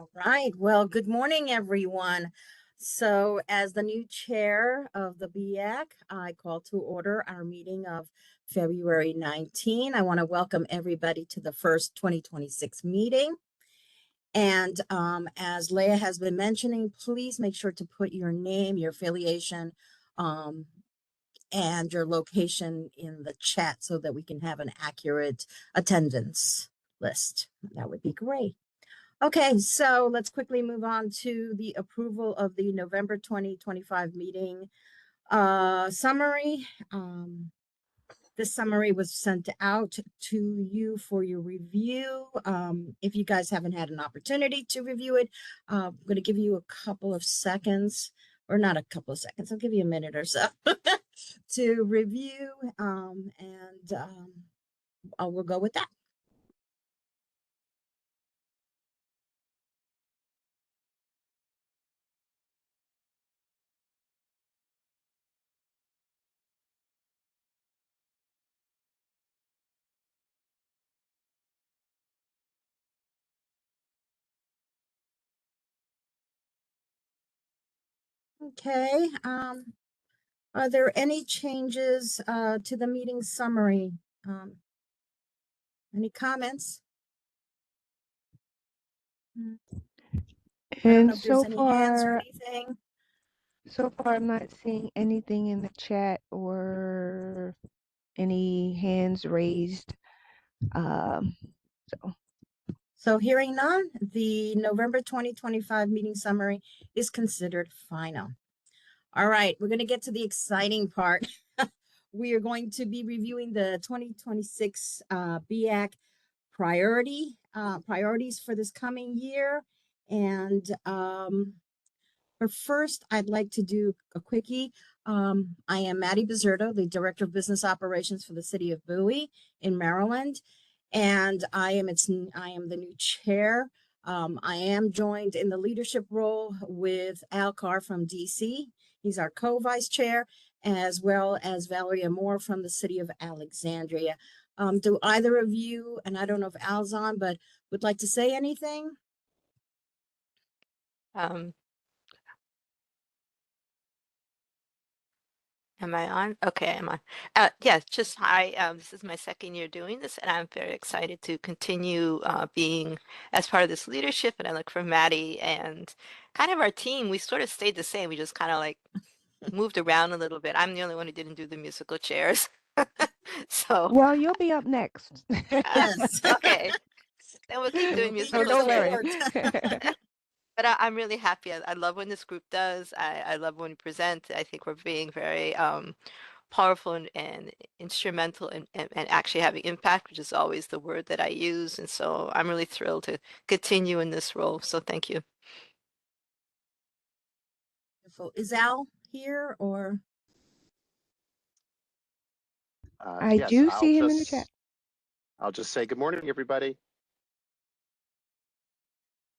All right. Well, good morning, everyone. So, as the new chair of the BIAC, I call to order our meeting of February 19. I want to welcome everybody to the first 2026 meeting. And as Leah has been mentioning, please make sure to put your name, your affiliation, and your location in the chat so that we can have an accurate attendance list. That would be great. Okay, so let's quickly move on to the approval of the November 2025 meeting summary. This summary was sent out to you for your review. If you guys haven't had an opportunity to review it, I'm going to give you a couple of seconds, or not a couple of seconds, I'll give you a minute or so to review, we'll go with that. Okay, are there any changes to the meeting summary? Any comments? I don't know And if there's so any hands or far, anything. I'm not seeing anything in the chat or any hands raised. So hearing none, the November 2025 meeting summary is considered final. All right, we're going to get to the exciting part. We are going to be reviewing the 2026 BIAC priorities for this coming year. And but first, I'd like to do a quickie. I am Maddie Bizzurdo, the Director of Business Operations for the City of Bowie in Maryland, and I am the new chair. I am joined in the leadership role with Al Carr from DC. He's our co-vice chair, as well as Valeria Moore from the City of Alexandria. Do either of you, and I don't know if Al's on, but would like to say anything? Am I on? Okay, am I? Yeah, just hi. This is my second year doing this, and I'm very excited to continue being as part of this leadership. And I look for Maddie and kind of our team. We sort of stayed the same. We just kind of like moved around a little bit. I'm the only one who didn't do the musical chairs. So, well, you'll be up next. Yes. okay. Then we'll keep doing Be Oh, musical don't chairs. worry. But I'm really happy. I love when this group does. I love when we present. I think we're being very powerful and instrumental and actually having impact, which is always the word that I use. And so I'm really thrilled to continue in this role. So thank you. Beautiful. Is Al here or? I Yes, do see him in the chat. I'll just say good morning, everybody.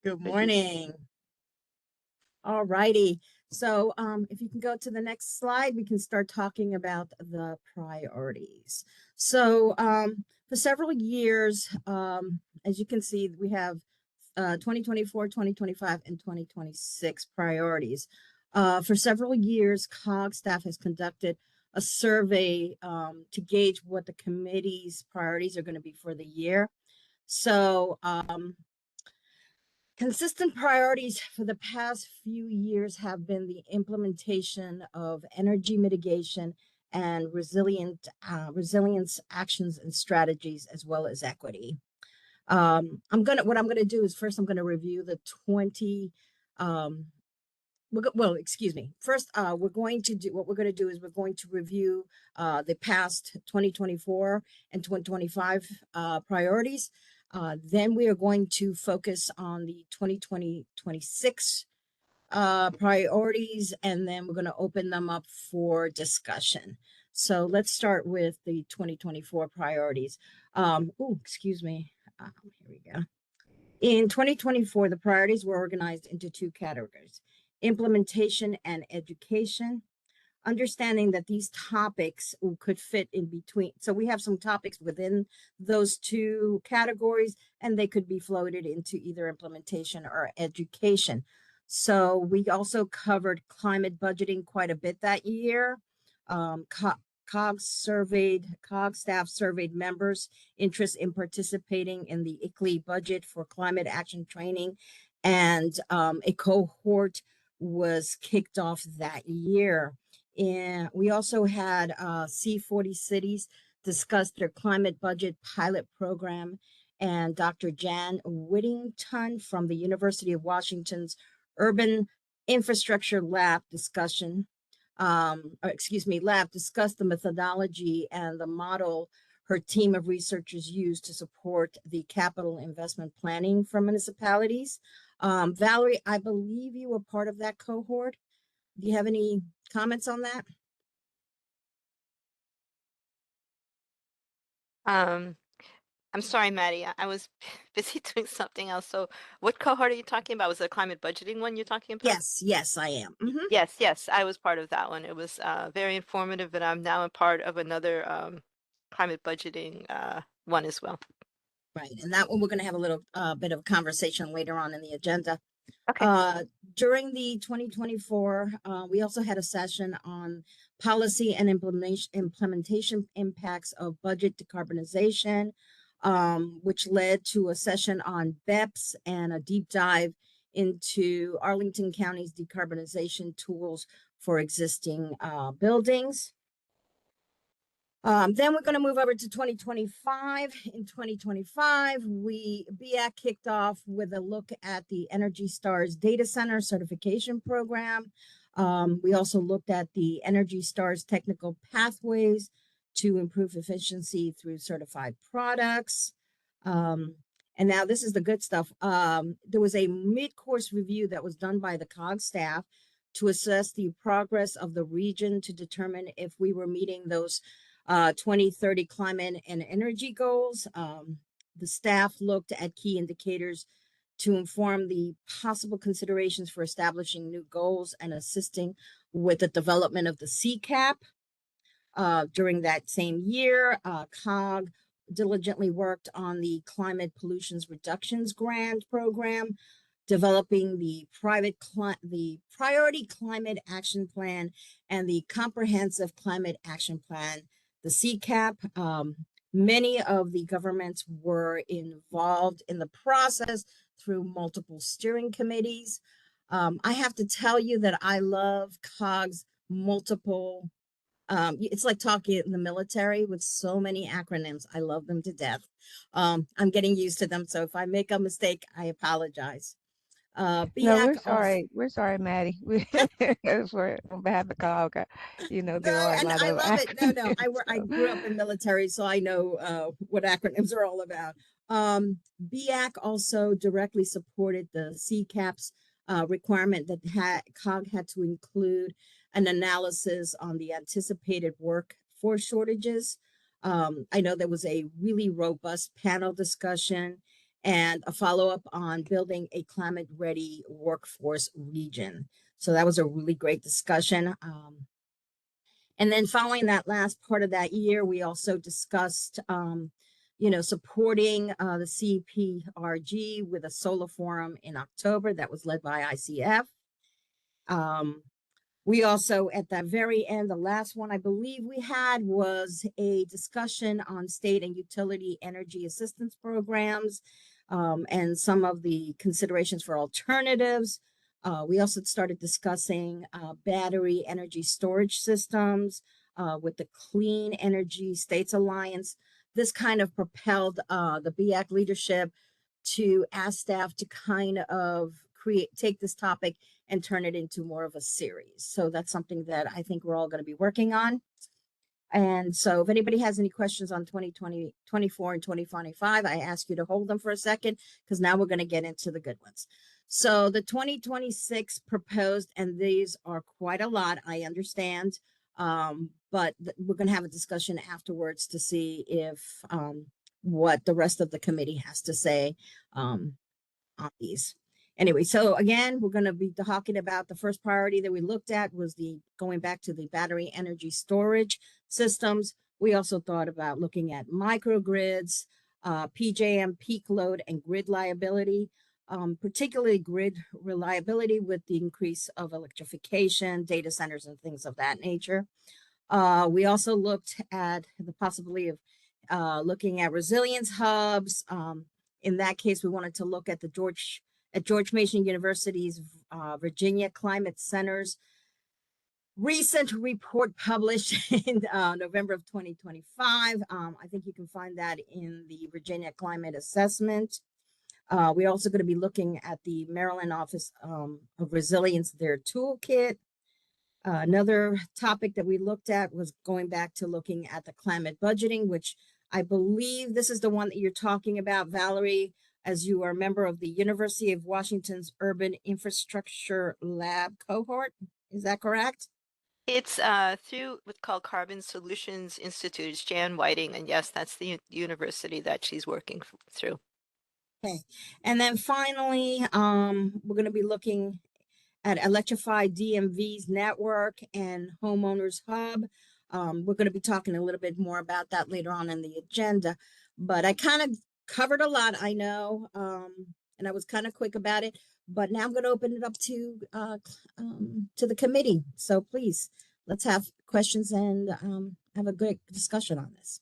Good morning. All righty. So if you can go to the next slide, we can start talking about the priorities. So for several years, as you can see, we have 2024, 2025, and 2026 priorities. For several years, COG staff has conducted a survey to gauge what the committee's priorities are going to be for the year. So consistent priorities for the past few years have been the implementation of energy mitigation and resilience actions and strategies, as well as equity. What I'm gonna do is first I'm gonna review the 20. Well, excuse me. First, we're going to review the past 2024 and 2025 priorities. Then we are going to focus on the 2026 priorities, and then we're going to open them up for discussion. So let's start with the 2024 priorities. Excuse me. Here we go. In 2024, the priorities were organized into two categories: implementation and education. understanding that these topics could fit in between. So we have some topics within those two categories, and they could be floated into either implementation or education. So we also covered climate budgeting quite a bit that year. COG staff surveyed members' interest in participating in the ICLEI budget for climate action training, and a cohort was kicked off that year. And we also had C40 cities discuss their climate budget pilot program, and Dr. Jan Whittington from the University of Washington's Urban Infrastructure Lab discussed the methodology and the model her team of researchers used to support the capital investment planning for municipalities. Valerie, I believe you were part of that cohort. Do you have any comments on that? I'm sorry, Maddie. I was busy doing something else. So what cohort are you talking about? Was the climate budgeting one you're talking about? Yes, I am. Mhm. Yes, I was part of that one. It was very informative, and I'm now a part of another climate budgeting one as well. Right, and that one we're going to have a little bit of conversation later on in the agenda. Okay. During the 2024, we also had a session on policy and implementation impacts of budget decarbonization, which led to a session on BEPS and a deep dive into Arlington County's decarbonization tools for existing buildings. Then we're going to move over to 2025. In 2025, BEAC kicked off with a look at the Energy Stars Data Center Certification Program. We also looked at the Energy Stars technical pathways to improve efficiency through certified products. And now this is the good stuff. There was a mid-course review that was done by the COG staff to assess the progress of the region to determine if we were meeting those 2030 climate and energy goals. The staff looked at key indicators to inform the possible considerations for establishing new goals and assisting with the development of the CCAP. During that same year, COG diligently worked on the Climate Pollutions Reductions Grant Program, developing the Priority Climate Action Plan and the Comprehensive Climate Action Plan, the CCAP. Many of the governments were involved in the process through multiple steering committees. I have to tell you that I love COG's multiple. It's like talking in the military with so many acronyms. I love them to death. I'm getting used to them, so if I make a mistake, I apologize. No, BEAC we're sorry. We're sorry, Maddie. For on behalf of COG, there are a and lot I of love it. No, I acronyms. grew up in military, so I know what acronyms are all about. BEAC also directly supported the CCAP's requirement that COG had to include an analysis on the anticipated workforce shortages. I know there was a really robust panel discussion and a follow-up on building a climate-ready workforce region. So that was a really great discussion. And then following that last part of that year, we also discussed, supporting the CPRG with a solar forum in October that was led by ICF. We also, at the very end, the last one I believe we had was a discussion on state and utility energy assistance programs, and some of the considerations for alternatives. We also started discussing battery energy storage systems with the Clean Energy States Alliance. This kind of propelled the BEAC leadership to ask staff to kind of take this topic and turn it into more of a series. So that's something that I think we're all going to be working on. And so if anybody has any questions on 2020, 24 and 2025, I ask you to hold them for a second, because now we're going to get into the good ones. So the 2026 proposed, and these are quite a lot, I understand, but we're going to have a discussion afterwards to see if what the rest of the committee has to say on these. Anyway, so again, we're going to be talking about the first priority that we looked at was the going back to the battery energy storage systems. We also thought about looking at microgrids, PJM peak load and grid liability, particularly grid reliability with the increase of electrification, data centers, and things of that nature. We also looked at the possibility of looking at resilience hubs. In that case, we wanted to look at George Mason University's Virginia Climate Center's recent report published in November of 2025. I think you can find that in the Virginia Climate Assessment. We're also going to be looking at the Maryland Office of Resilience, their toolkit. Another topic that we looked at was going back to looking at the climate budgeting, which I believe this is the one that you're talking about, Valerie, as you are a member of the University of Washington's Urban Infrastructure Lab cohort. Is that correct? It's through what's called Carbon Solutions Institute. It's Jan Whiting, and yes, that's the university that she's working through. Okay, and then finally, we're going to be looking at Electrified DMV's network and Homeowners Hub. We're going to be talking a little bit more about that later on in the agenda, but I kind of covered a lot, I know, and I was kind of quick about it, but now I'm going to open it up to the committee. So please, let's have questions and have a great discussion on this.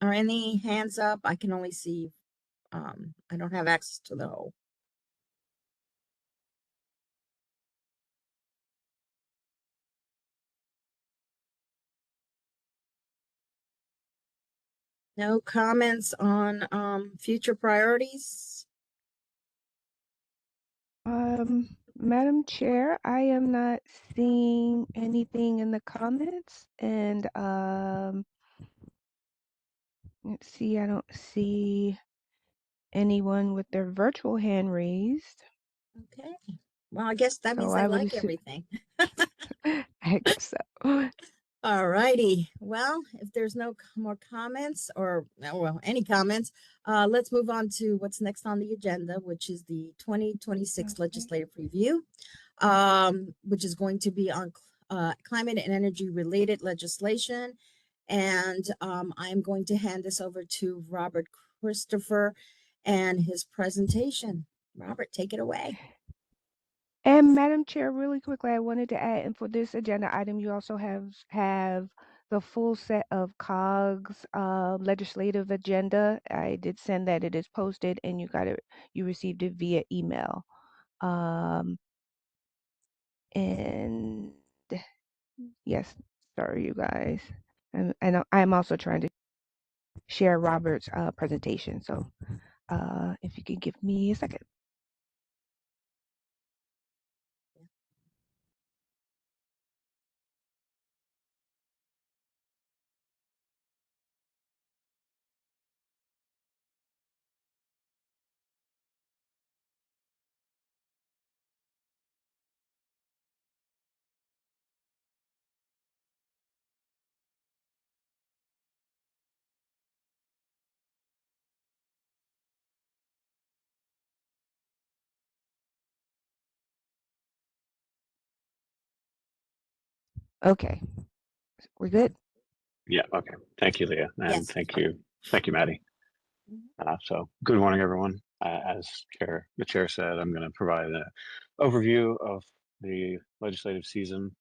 Are any hands up? I can only see, I don't have access to the whole. No comments on future priorities? Madam Chair, I am not seeing anything in the comments, and let's see, I don't see anyone with their virtual hand raised. Okay. Well, I guess that means So I I would like assume, everything. I guess so. All righty. Well, if there's no more comments or, well, any comments, let's move on to what's next on the agenda, which is the 2026 Okay. legislative review, which is going to be on climate and energy related legislation. And I'm going to hand this over to Robert Christopher and his presentation. Robert, take it away. And Madam Chair, really quickly, I wanted to add, and for this agenda item, you also have the full set of COGS legislative agenda. I did send that; it is posted, and you got it. You received it via email. And yes, sorry, you guys. And I'm also trying to share Robert's presentation. So, if you could give me a second. Okay, we're good. Yeah, okay. Thank you, Leah, and Yes. thank you, Maddie. So good morning, everyone. As the chair said, I'm going to provide an overview of the legislative season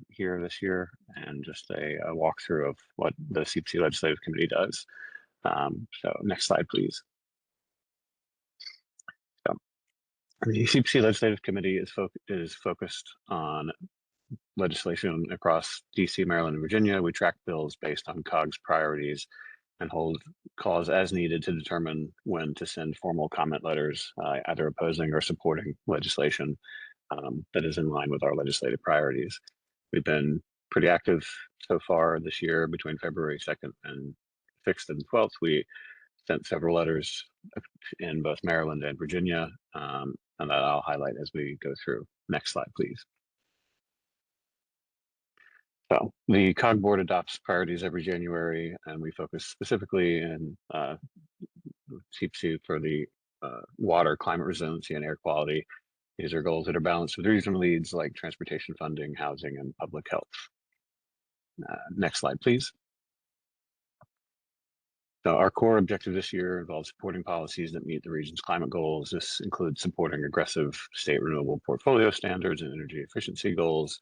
here this year and just a walkthrough of what the CPC Legislative Committee does. So next slide, please. So the CPC Legislative Committee is focused on legislation across DC, Maryland, and Virginia. We track bills based on COGS priorities and hold calls as needed to determine when to send formal comment letters, either opposing or supporting legislation that is in line with our legislative priorities. We've been pretty active so far this year. Between February 2nd and 6th and 12th, we sent several letters in both Maryland and Virginia, and that I'll highlight as we go through. Next slide, please. So the COG board adopts priorities every January, and we focus specifically in CPC for the water, climate resiliency, and air quality. These are goals that are balanced with regional needs like transportation funding, housing, and public health. Next slide, please. So our core objective this year involves supporting policies that meet the region's climate goals. This includes supporting aggressive state renewable portfolio standards and energy efficiency goals,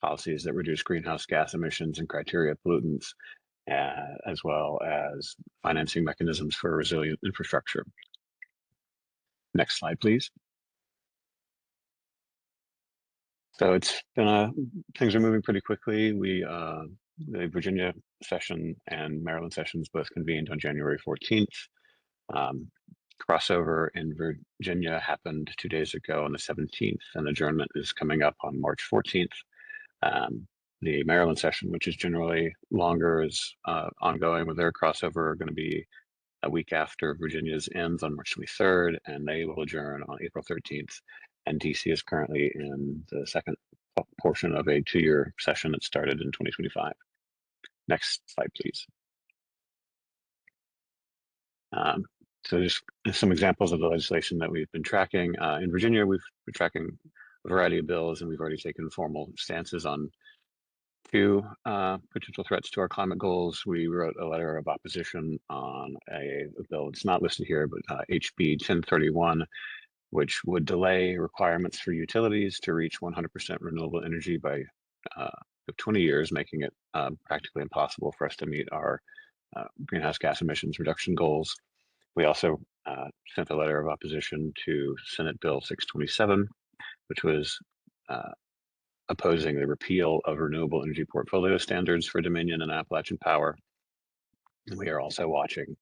policies that reduce greenhouse gas emissions and criteria pollutants, as well as financing mechanisms for resilient infrastructure. Next slide, please. So it's been things are moving pretty quickly. The Virginia session and Maryland sessions both convened on January 14th. Crossover in Virginia happened 2 days ago on the 17th, and adjournment is coming up on March 14th. The Maryland session, which is generally longer, is ongoing with their crossover, are going to be a week after Virginia's ends on March 23rd, and they will adjourn on April 13th. And DC is currently in the second portion of a 2-year session that started in 2025. Next slide, please. So just some examples of the legislation that we've been tracking. In Virginia, we've been tracking a variety of bills, and we've already taken formal stances on 2 potential threats to our climate goals. We wrote a letter of opposition on a bill that's not listed here, but HB 1031, which would delay requirements for utilities to reach 100% renewable energy by 20 years, making it practically impossible for us to meet our greenhouse gas emissions reduction goals. We also sent a letter of opposition to Senate Bill 627, which was opposing the repeal of renewable energy portfolio standards for Dominion and Appalachian Power. And we are also watching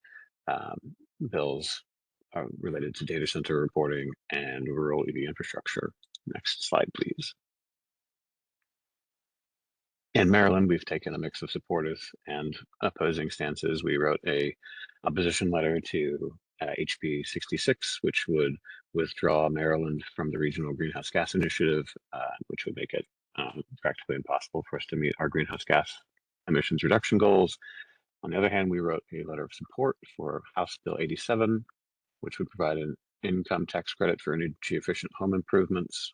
bills related to data center reporting and rural EV infrastructure. Next slide, please. In Maryland, we've taken a mix of supportive and opposing stances. We wrote a opposition letter to HB 66, which would withdraw Maryland from the Regional Greenhouse Gas Initiative, which would make it practically impossible for us to meet our greenhouse gas emissions reduction goals. On the other hand, we wrote a letter of support for House Bill 87, which would provide an income tax credit for energy efficient home improvements,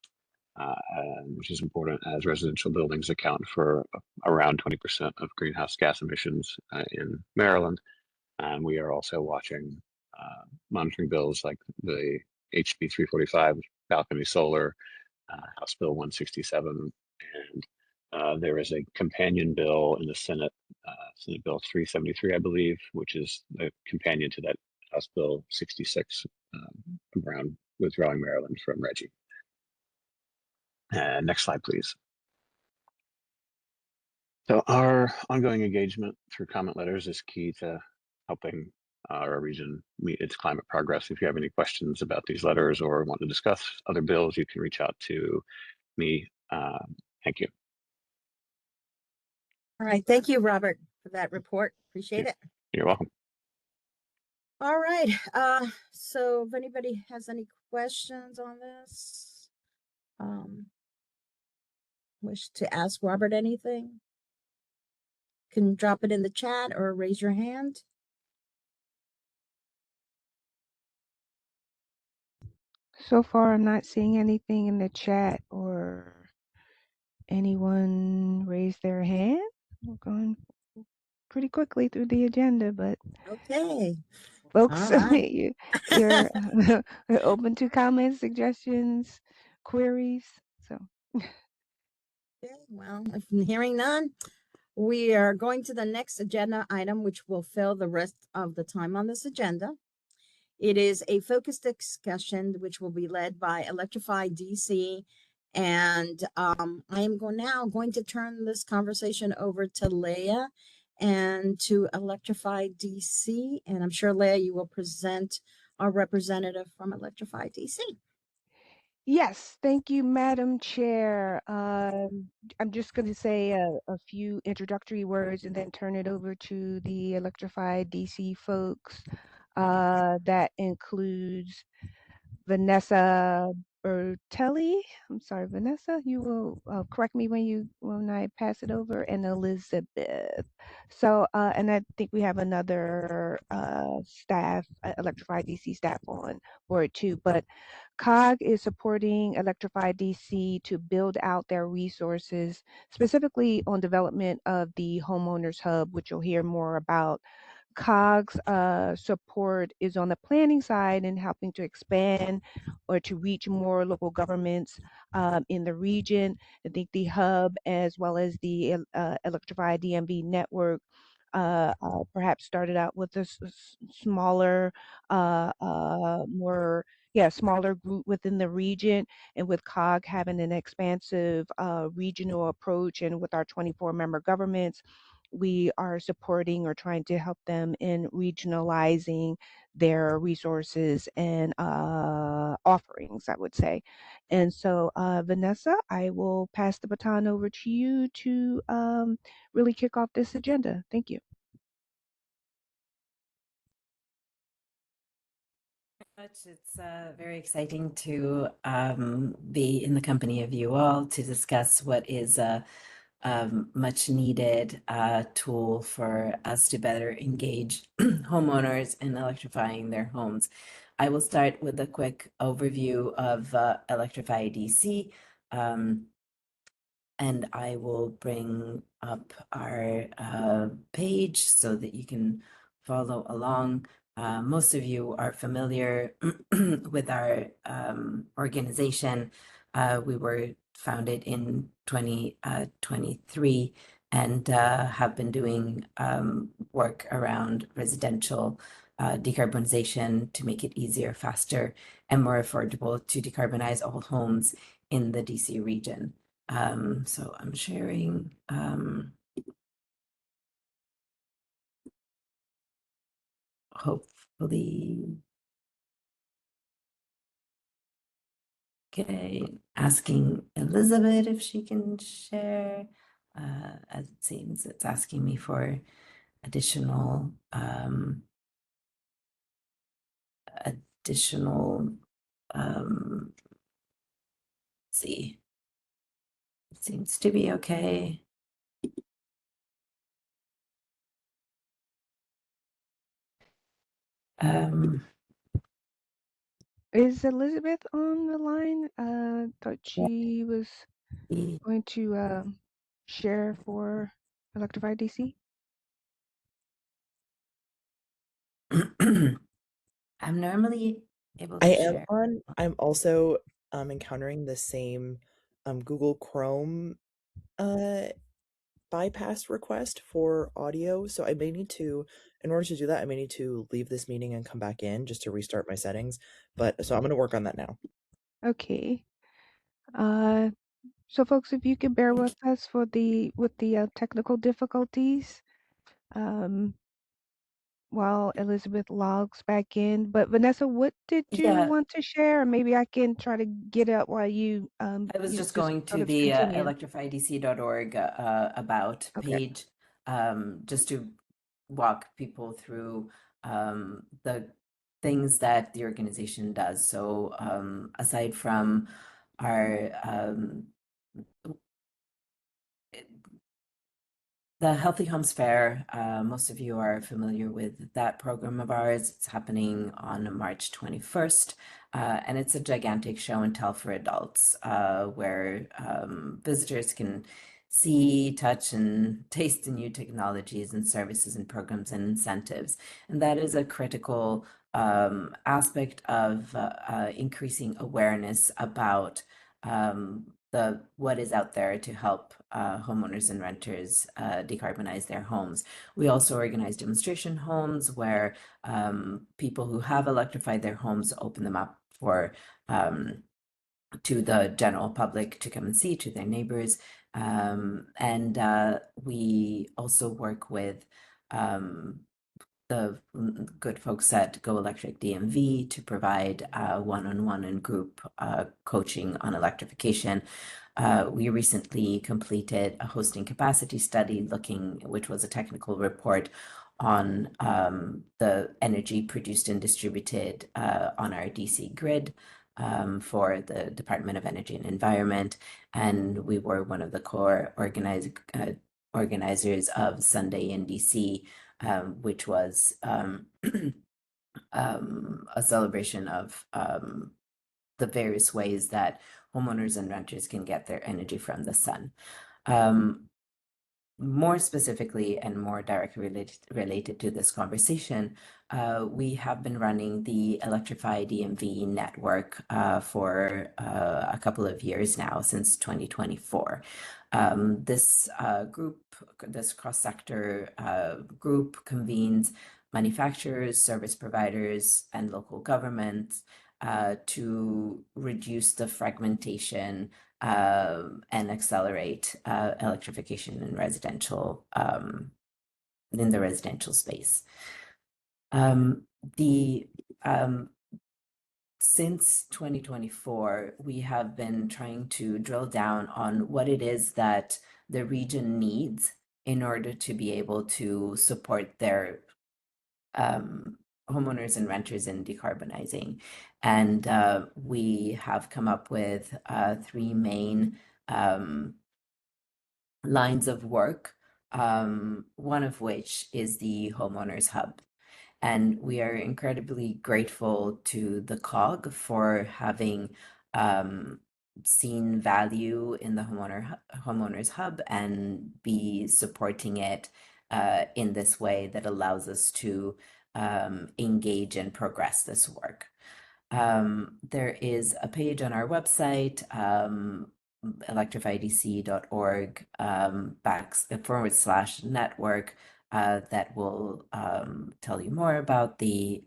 which is important as residential buildings account for around 20% of greenhouse gas emissions in Maryland. And we are also watching monitoring bills like the HB 345 balcony solar, House Bill 167, and there is a companion bill in the Senate, Senate Bill 373, I believe, which is the companion to that House Bill 66 around withdrawing Maryland from RGGI. Next slide, please. So our ongoing engagement through comment letters is key to helping our region meet its climate progress. If you have any questions about these letters or want to discuss other bills, you can reach out to me. Thank you. All right. Thank you, Robert, for that report. Appreciate it. You're welcome. All right. So if anybody has any questions on this, wish to ask Robert anything, can drop it in the chat or raise your hand. So far, I'm not seeing anything in the chat or anyone raise their hand. We're going pretty quickly through the agenda, but Okay. folks, All right. you're open to comments, suggestions, queries. So, Okay, well, if hearing none, we are going to the next agenda item, which will fill the rest of the time on this agenda. It is a focused discussion, which will be led by Electrify DC. And I am now going to turn this conversation over to Leah and to Electrify DC. And I'm sure, Leah, you will present our representative from Electrify DC. Yes, thank you, Madam Chair. I'm just going to say a few introductory words and then turn it over to the Electrified DC folks. That includes Vanessa Bertelli. I'm sorry, Vanessa. You will correct me when I pass it over, and Elizabeth. So, and I think we have another staff, Electrified DC staff on board too. But COG is supporting Electrified DC to build out their resources, specifically on development of the homeowners hub, which you'll hear more about. COG's support is on the planning side and helping to expand or to reach more local governments in the region. I think the hub, as well as the Electrified DMV network, perhaps started out with a smaller, more smaller group within the region, and with COG having an expansive regional approach, and with our 24 member governments, we are supporting or trying to help them in regionalizing their resources and offerings, I would say. And so, Vanessa, I will pass the baton over to you to really kick off this agenda. Thank you. It's very exciting to be in the company of you all to discuss what is a much needed tool for us to better engage homeowners in electrifying their homes. I will start with a quick overview of Electrify DC. And I will bring up our page so that you can follow along. Most of you are familiar with our organization. We were founded in 2023 and have been doing work around residential decarbonization to make it easier, faster, and more affordable to decarbonize all homes in the DC region. So I'm sharing. Hopefully, okay, asking Elizabeth if she can share. As it seems it's asking me for additional let's see. It seems to be okay. Is Elizabeth on the line? Thought she was going to share for Electrified DC. I'm normally able to I am share. on. I'm also encountering the same Google Chrome bypass request for audio. So I may need to, in order to do that, I may need to leave this meeting and come back in just to restart my settings. But so I'm going to work on that now. Okay. So folks, if you could bear with us for the technical difficulties, while Elizabeth logs back in. But Vanessa, what did you Yeah. want to share? Maybe I can try to get up while you. I was just sort going to of the continue. electrifydc.org about Okay. page, just to walk people through the things that the organization does. So aside from our the Healthy Homes Fair, most of you are familiar with that program of ours. It's happening on March 21st, and it's a gigantic show and tell for adults where visitors can see, touch, and taste the new technologies and services and programs and incentives. And that is a critical aspect of increasing awareness about what is out there to help homeowners and renters decarbonize their homes. We also organize demonstration homes where people who have electrified their homes open them up for to the general public to come and see, to their neighbors. And we also work with the good folks at Go Electric DMV to provide one-on-one and group coaching on electrification. We recently completed a hosting capacity study which was a technical report on the energy produced and distributed on our DC grid for the Department of Energy and Environment. And we were one of the core organizers of Sunday in DC, which was a celebration of the various ways that homeowners and renters can get their energy from the sun. More specifically and more directly related to this conversation, we have been running the Electrify DMV network for a couple of years now, since 2024. This cross-sector group convenes manufacturers, service providers, and local governments to reduce the fragmentation and accelerate electrification in the residential space. Since 2024, we have been trying to drill down on what it is that the region needs in order to be able to support their homeowners and renters in decarbonizing. And we have come up with 3 main lines of work, one of which is the Homeowners Hub. And we are incredibly grateful to the COG for having seen value in the Homeowners Hub and be supporting it in this way that allows us to engage and progress this work. There is a page on our website, electrifydc.org /network that will tell you more about the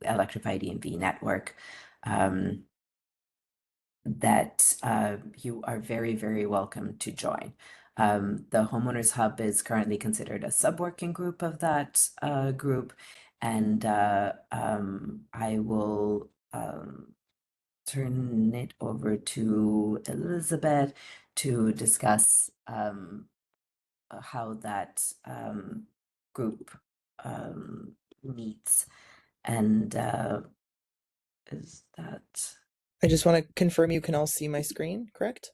Electrify DMV network, that you are very, very welcome to join. The Homeowners Hub is currently considered a sub-working group of that group, and I will turn it over to Elizabeth to discuss how that group meets. And is that... I just want to confirm you can all see my screen, correct?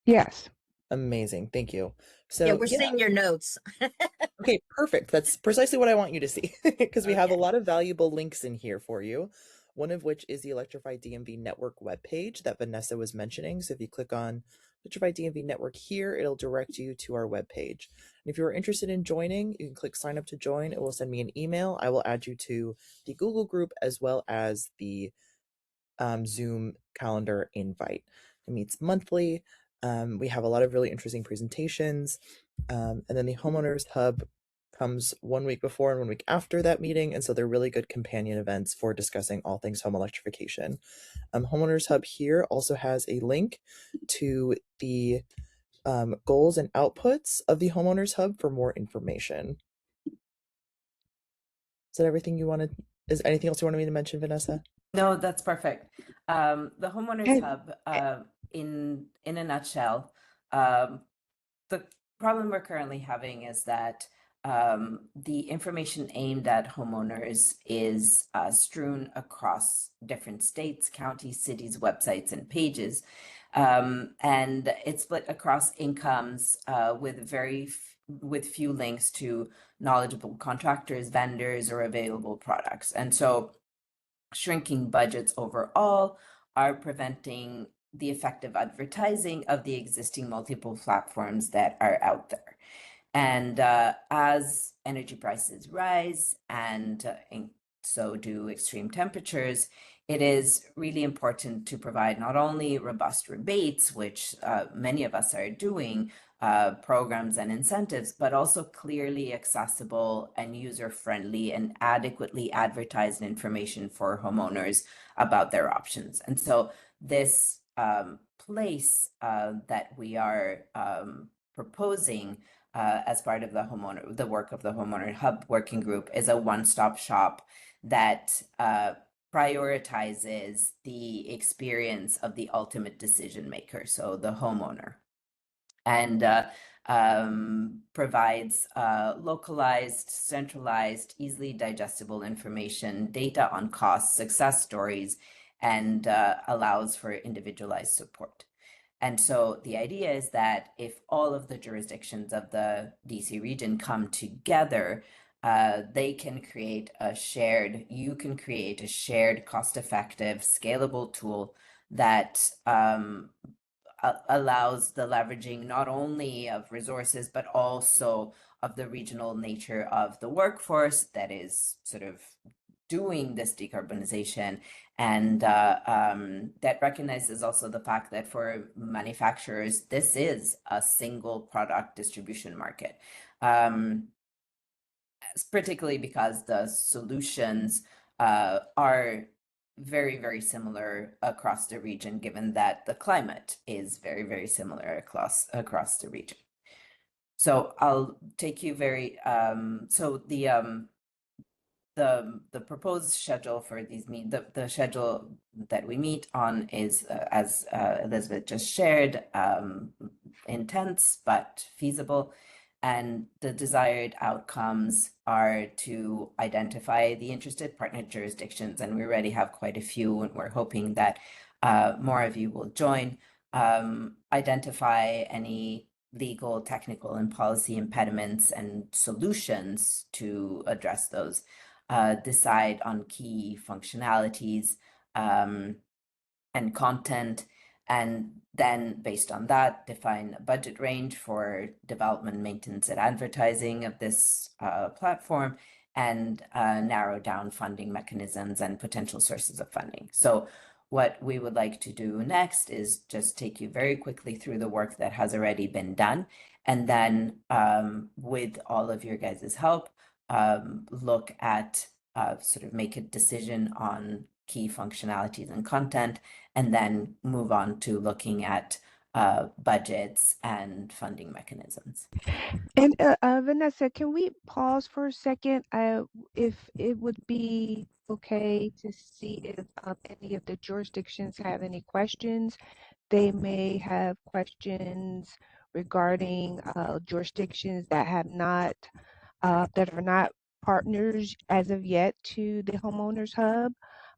Yes. Amazing. Thank you. So Yeah, we're seeing your notes. Okay, perfect. That's precisely what I want you to see, because we have a lot of valuable links in here for you. One of which is the Electrify DMV Network webpage that Vanessa was mentioning. So if you click on Electrify DMV Network here, it'll direct you to our webpage. And if you're interested in joining, you can click sign up to join. It will send me an email. I will add you to the Google group as well as the Zoom calendar invite. It meets monthly. We have a lot of really interesting presentations. And then the Homeowners Hub comes 1 week before and 1 week after that meeting. And so they're really good companion events for discussing all things home electrification. Homeowners Hub here also has a link to the goals and outputs of the Homeowners Hub for more information. Is that everything you wanted? Is anything else you wanted me to mention, Vanessa? No, that's perfect. The Homeowners Hub, in a nutshell, the problem we're currently having is that the information aimed at homeowners is strewn across different states, counties, cities, websites, and pages. And it's split across incomes with few links to knowledgeable contractors, vendors, or available products. And so shrinking budgets overall are preventing the effective advertising of the existing multiple platforms that are out there. And as energy prices rise and so do extreme temperatures, it is really important to provide not only robust rebates, which many of us are doing, programs and incentives, but also clearly accessible and user-friendly and adequately advertised information for homeowners about their options. And so this place that we are proposing as part of the work of the Homeowner Hub Working Group, is a one-stop shop that prioritizes the experience of the ultimate decision maker, so the homeowner, and provides localized, centralized, easily digestible information, data on costs, success stories, and allows for individualized support. And so the idea is that if all of the jurisdictions of the DC region come together, you can create a shared, cost-effective, scalable tool that allows the leveraging not only of resources, but also of the regional nature of the workforce that is sort of doing this decarbonization, and that recognizes also the fact that for manufacturers, this is a single product distribution market, particularly because the solutions are very, very similar across the region, given that the climate is very, very similar across the region. So I'll take you the proposed schedule for these the schedule that we meet on is as Elizabeth just shared, intense but feasible, and the desired outcomes are to identify the interested partner jurisdictions, and we already have quite a few, and we're hoping that more of you will join. Identify any legal, technical, and policy impediments and solutions to address those. Decide on key functionalities and content, and then based on that, define a budget range for development, maintenance, and advertising of this platform, and narrow down funding mechanisms and potential sources of funding. So what we would like to do next is just take you very quickly through the work that has already been done, and then with all of your guys' help, look at sort of make a decision on key functionalities and content, and then move on to looking at budgets and funding mechanisms. And Vanessa, can we pause for a second? If it would be okay to see if any of the jurisdictions have any questions. They may have questions regarding jurisdictions that have not that are not partners as of yet to the Homeowners Hub.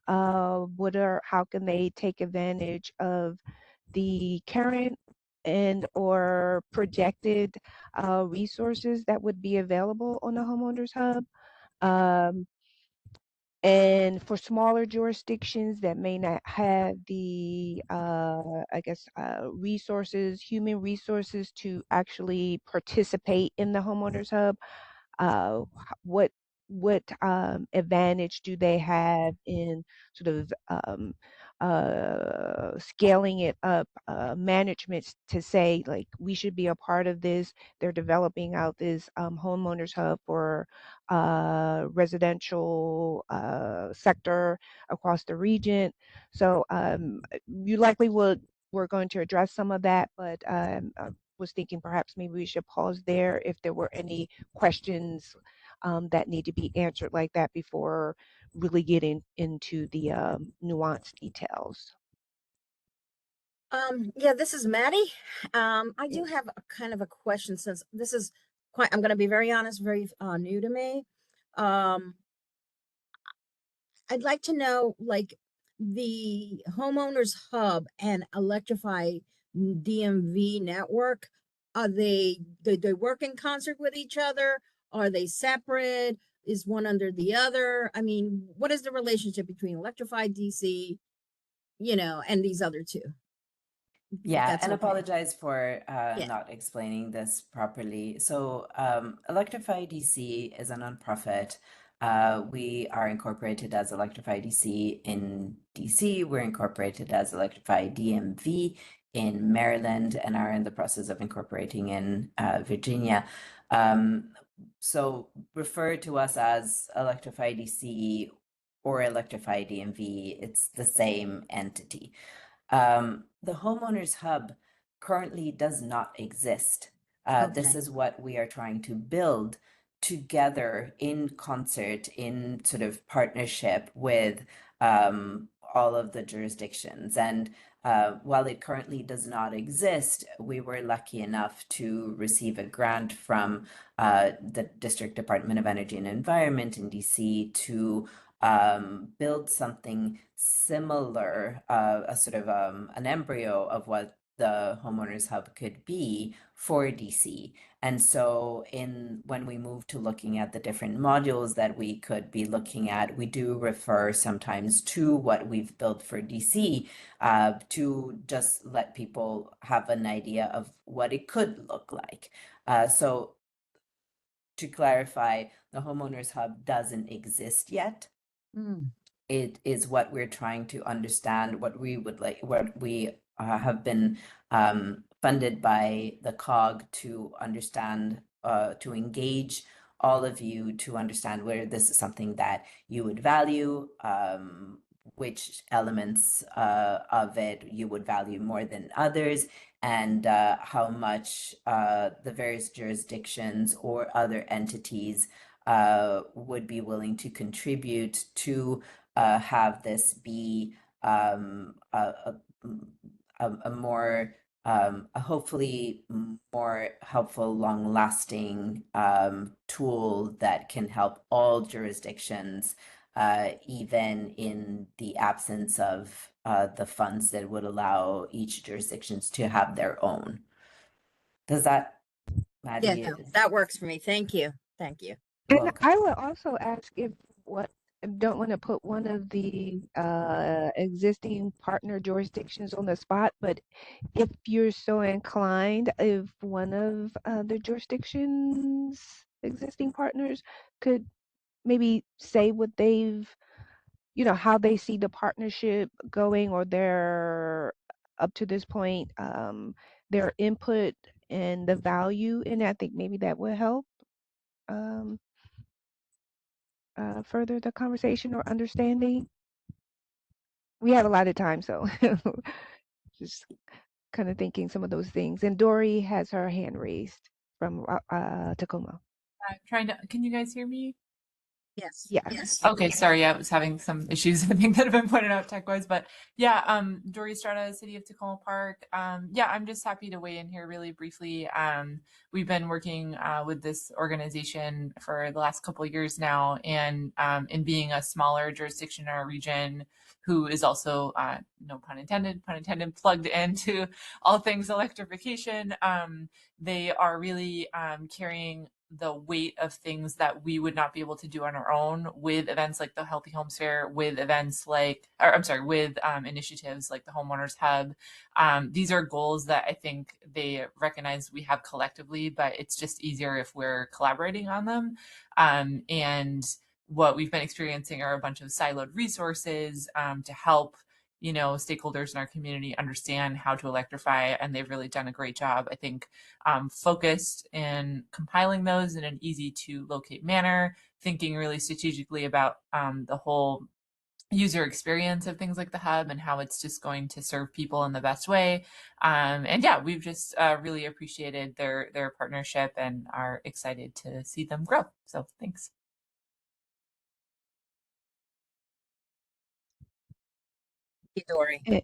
How can they take advantage of the current and or projected resources that would be available on the Homeowners Hub? And for smaller jurisdictions that may not have the, human resources to actually participate in the Homeowners Hub, what advantage do they have in sort of scaling it up, management to say, like, we should be a part of this? They're developing out this Homeowners Hub for residential sector across the region. So you likely we're going to address some of that, but I was thinking perhaps maybe we should pause there if there were any questions that need to be answered like that before really getting into the nuanced details. Yeah, this is Maddie. I do have a kind of a question, since this is I'm going to be very honest, very new to me. I'd like to know, like, the Homeowners Hub and Electrify DMV network, they work in concert with each other? Are they separate? Is one under the other? I mean, what is the relationship between Electrify DC, and these other two? Yeah, That's and okay. apologize for Yeah. not explaining this properly. So Electrify DC is a nonprofit. We are incorporated as Electrify DC in DC. We're incorporated as Electrify DMV in Maryland, and are in the process of incorporating in Virginia. So refer to us as Electrify DC or Electrify DMV. It's the same entity. The Homeowners Hub currently does not exist This Okay. is what we are trying to build together in concert, in sort of partnership with all of the jurisdictions. And while it currently does not exist, we were lucky enough to receive a grant from the District Department of Energy and Environment in DC to build something similar, a sort of an embryo of what the Homeowners Hub could be for DC. And so when we move to looking at the different modules that we could be looking at, we do refer sometimes to what we've built for DC to just let people have an idea of what it could look like. So to clarify, the Homeowners Hub doesn't exist yet. Mm. It is what we're trying to understand, what we would like, what we have been funded by the COG to understand, to engage all of you to understand whether this is something that you would value, which elements of it you would value more than others, and how much the various jurisdictions or other entities would be willing to contribute to have this be a more hopefully more helpful, long-lasting tool that can help all jurisdictions, even in the absence of the funds that would allow each jurisdictions to have their own. Does that, Maddie? Yeah, no, that works for me. Thank you. Thank you. And Welcome. I would also ask if what don't want to put one of the existing partner jurisdictions on the spot, but if you're so inclined, if one of the jurisdictions existing partners could maybe say what they've, how they see the partnership going or their up to this point, their input and the value, and I think maybe that would help. Further the conversation or understanding. We have a lot of time, so just kind of thinking some of those things. And Dory has her hand raised from Tacoma. Can you guys hear me? Yes. Yeah. Yes. Okay, sorry, I was having some issues, I think, that have been pointed out tech-wise, but yeah, Dory Strata, City of Tacoma Park. Yeah, I'm just happy to weigh in here really briefly. We've been working with this organization for the last couple of years now, and in being a smaller jurisdiction in our region, who is also, no pun intended, plugged into all things electrification, they are really carrying the weight of things that we would not be able to do on our own with events like the Healthy Homes Fair, with events like, with initiatives like the Homeowners Hub. These are goals that I think they recognize we have collectively, but it's just easier if we're collaborating on them. And what we've been experiencing are a bunch of siloed resources to help stakeholders in our community understand how to electrify, and they've really done a great job, I think, focused in compiling those in an easy to locate manner, thinking really strategically about the whole user experience of things like the hub and how it's just going to serve people in the best way. And yeah, we've just really appreciated their partnership and are excited to see them grow. So thanks. Thank you, Dory.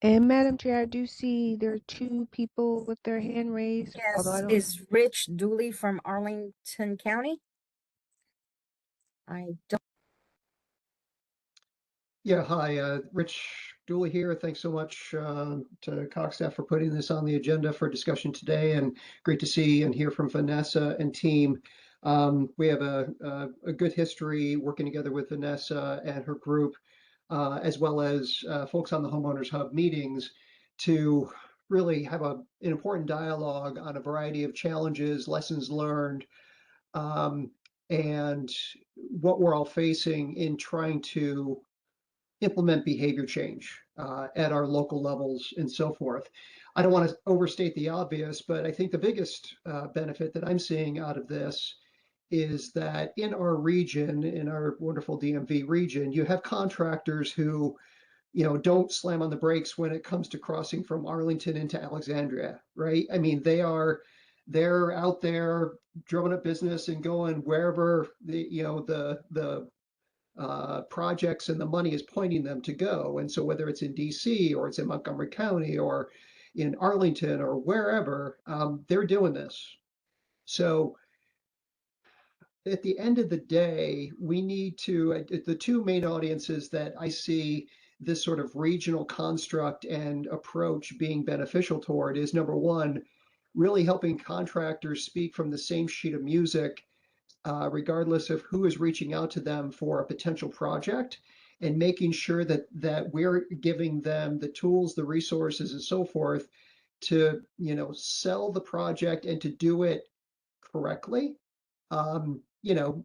And Madam Chair, I do see there are two people with their hand raised. Although I Yes. don't. Is Rich Dooley from Arlington County? I don't. Yeah, hi, Rich Dooley here. Thanks so much to COG staff for putting this on the agenda for discussion today, and great to see and hear from Vanessa and team. We have a good history working together with Vanessa and her group, as well as folks on the Homeowners Hub meetings, to really have an important dialogue on a variety of challenges, lessons learned, and what we're all facing in trying to implement behavior change at our local levels and so forth. I don't want to overstate the obvious, but I think the biggest benefit that I'm seeing out of this is that in our region, in our wonderful DMV region, you have contractors who don't slam on the brakes when it comes to crossing from Arlington into Alexandria, right? I mean, they're out there drumming up business and going wherever the projects and the money is pointing them to go. And so whether it's in DC or it's in Montgomery County or in Arlington or wherever, they're doing this. So at the end of the day, we need to, the two main audiences that I see this sort of regional construct and approach being beneficial toward is, number one, really helping contractors speak from the same sheet of music, regardless of who is reaching out to them for a potential project, and making sure that we're giving them the tools, the resources, and so forth to sell the project and to do it correctly.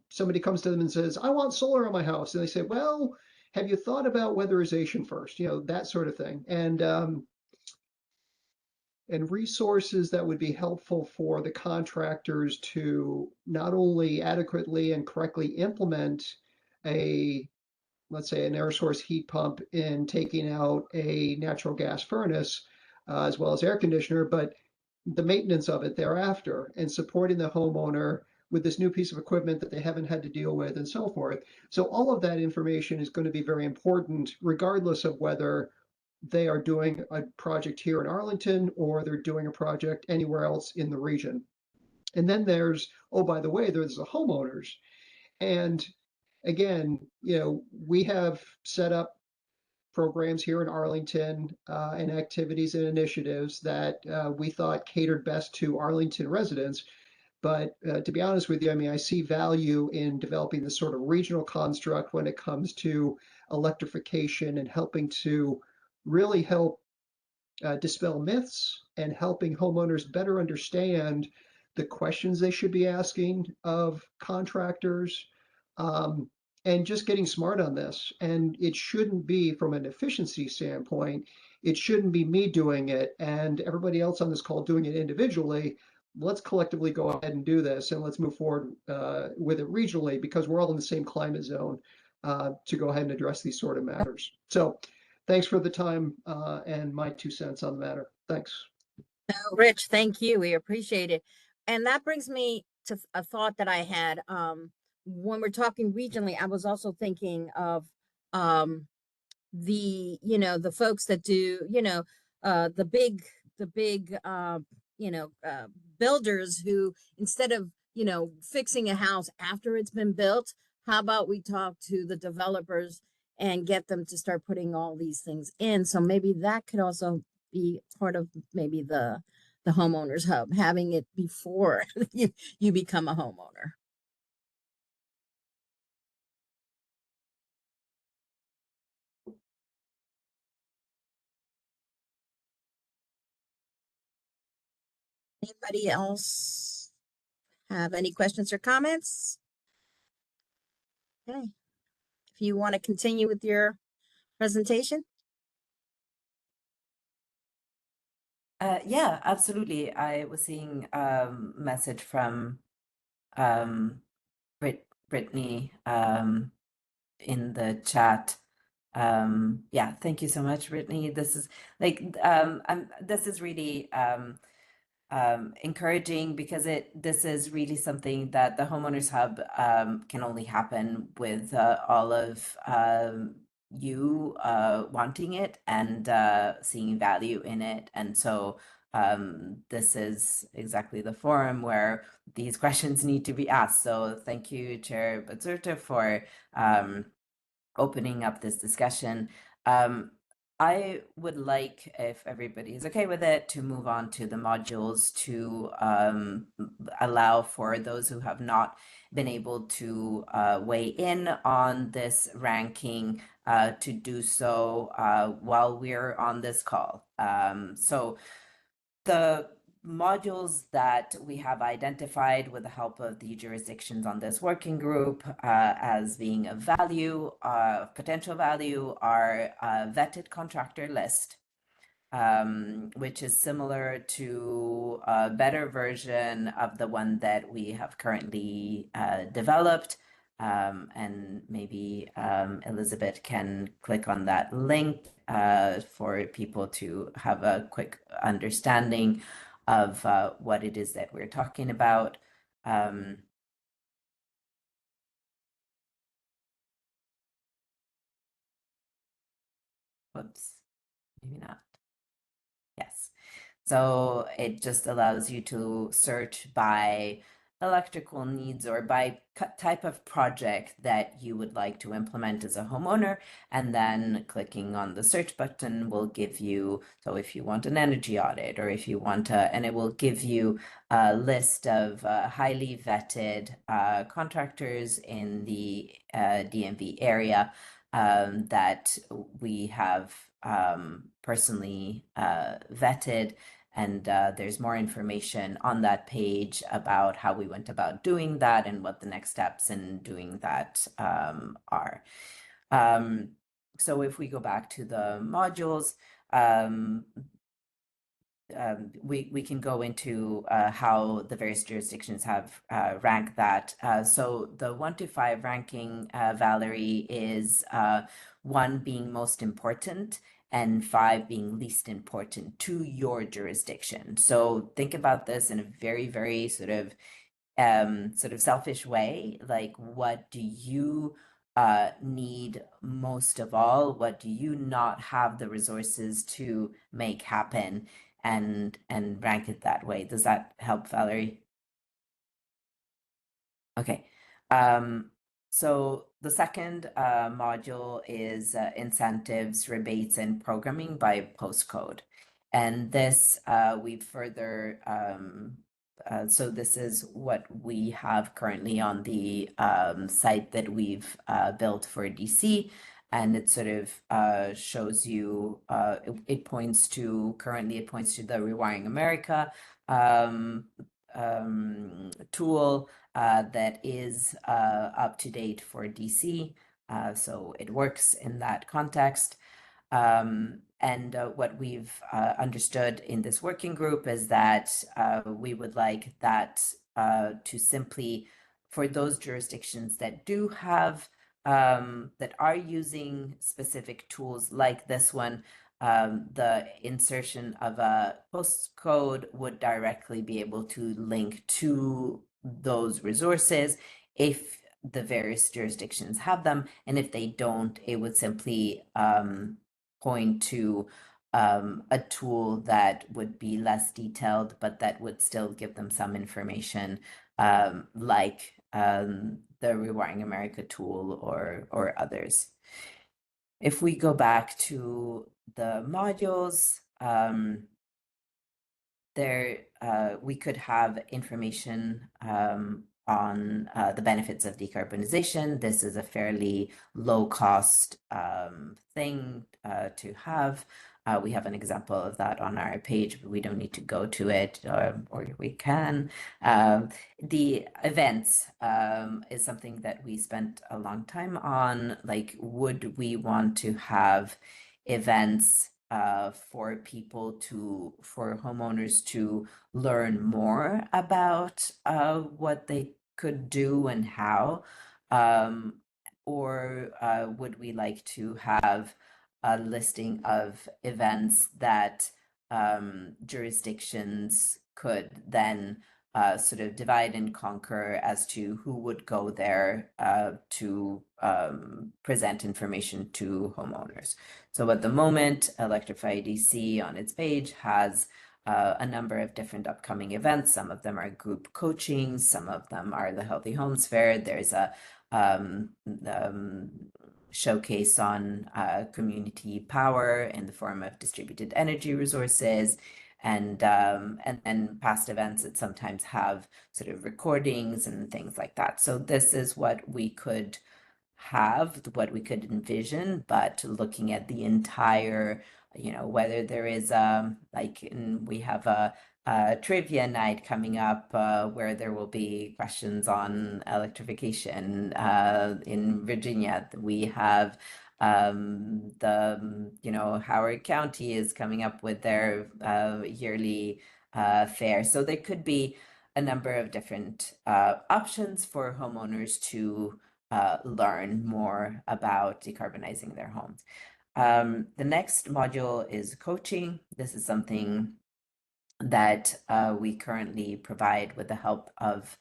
Somebody comes to them and says, I want solar on my house. And they say, well, have you thought about weatherization first? That sort of thing. And resources that would be helpful for the contractors to not only adequately and correctly implement let's say an air source heat pump in taking out a natural gas furnace, as well as air conditioner, but the maintenance of it thereafter, and supporting the homeowner with this new piece of equipment that they haven't had to deal with, and so forth. So all of that information is going to be very important, regardless of whether they are doing a project here in Arlington or they're doing a project anywhere else in the region. And then there's, oh, by the way, there's the homeowners. And again, we have set up programs here in Arlington and activities and initiatives that we thought catered best to Arlington residents. But to be honest with you, I mean, I see value in developing this sort of regional construct when it comes to electrification and helping to really help dispel myths and helping homeowners better understand the questions they should be asking of contractors, and just getting smart on this. And it shouldn't be, from an efficiency standpoint, it shouldn't be me doing it and everybody else on this call doing it individually. Let's collectively go ahead and do this, and let's move forward with it regionally, because we're all in the same climate zone to go ahead and address these sort of matters. So thanks for the time and my 2 cents on the matter. Thanks. No, Rich, thank you. We appreciate it. And that brings me to a thought that I had. When we're talking regionally, I was also thinking of the folks that do, the big builders who, instead of, fixing a house after it's been built, how about we talk to the developers and get them to start putting all these things in? So maybe that could also be part of maybe the homeowners hub, having it before you become a homeowner. Anybody else have any questions or comments? Okay. If you want to continue with your presentation. Yeah, absolutely. I was seeing a message from Brittany in the chat. Yeah, thank you so much, Brittany. This is this is really encouraging, because this is really something that the Homeowners Hub can only happen with all of you wanting it and seeing value in it. And so this is exactly the forum where these questions need to be asked. So thank you, Chair Bazurta, for opening up this discussion. I would like, if everybody is okay with it, to move on to the modules to allow for those who have not been able to weigh in on this ranking to do so while we're on this call. So the modules that we have identified with the help of the jurisdictions on this working group as being of value, potential value, are a vetted contractor list, which is similar to a better version of the one that we have currently developed. And maybe Elizabeth can click on that link for people to have a quick understanding of what it is that we're talking about. Whoops, maybe not. Yes. So it just allows you to search by electrical needs or by type of project that you would like to implement as a homeowner. And then clicking on the search button will give you, so if you want an energy audit or if you want and it will give you a list of highly vetted contractors in the DMV area that we have personally vetted. And there's more information on that page about how we went about doing that and what the next steps in doing that are. So if we go back to the modules, we can go into how the various jurisdictions have ranked that. So the 1 to 5 ranking, Valerie, is 1 being most important and 5 being least important to your jurisdiction. So think about this in a very, very sort of selfish way. Like, what do you need most of all? What do you not have the resources to make happen? And rank it that way. Does that help, Valerie? Okay. So the second module is incentives, rebates, and programming by postcode. And this we further, so this is what we have currently on the site that we've built for DC. And it sort of shows you, it points to, currently it points to the Rewiring America tool that is up to date for DC. So it works in that context. And what we've understood in this working group is that we would like that to simply, for those jurisdictions that do have, that are using specific tools like this one, the insertion of a postcode would directly be able to link to those resources if the various jurisdictions have them. And if they don't, it would simply point to a tool that would be less detailed, but that would still give them some information, like the Rewiring America tool or others. If we go back to the modules, there we could have information on the benefits of decarbonization. This is a fairly low cost thing to have. We have an example of that on our page, but we don't need to go to it, or we can. The events is something that we spent a long time on. Like, would we want to have events for people to, for homeowners to learn more about what they could do and how? Or would we like to have a listing of events that jurisdictions could then sort of divide and conquer as to who would go there to present information to homeowners? So at the moment, Electrify DC on its page has a number of different upcoming events. Some of them are group coaching, some of them are the Healthy Homes Fair. There's a showcase on community power in the form of distributed energy resources. And past events that sometimes have sort of recordings and things like that. So this is what we could have, what we could envision, but looking at the entire, you know, whether there is like, we have a trivia night coming up where there will be questions on electrification in Virginia. We have you know, Howard County is coming up with their yearly fair. So there could be a number of different options for homeowners to learn more about decarbonizing their homes. The next module is coaching. This is something that we currently provide with the help of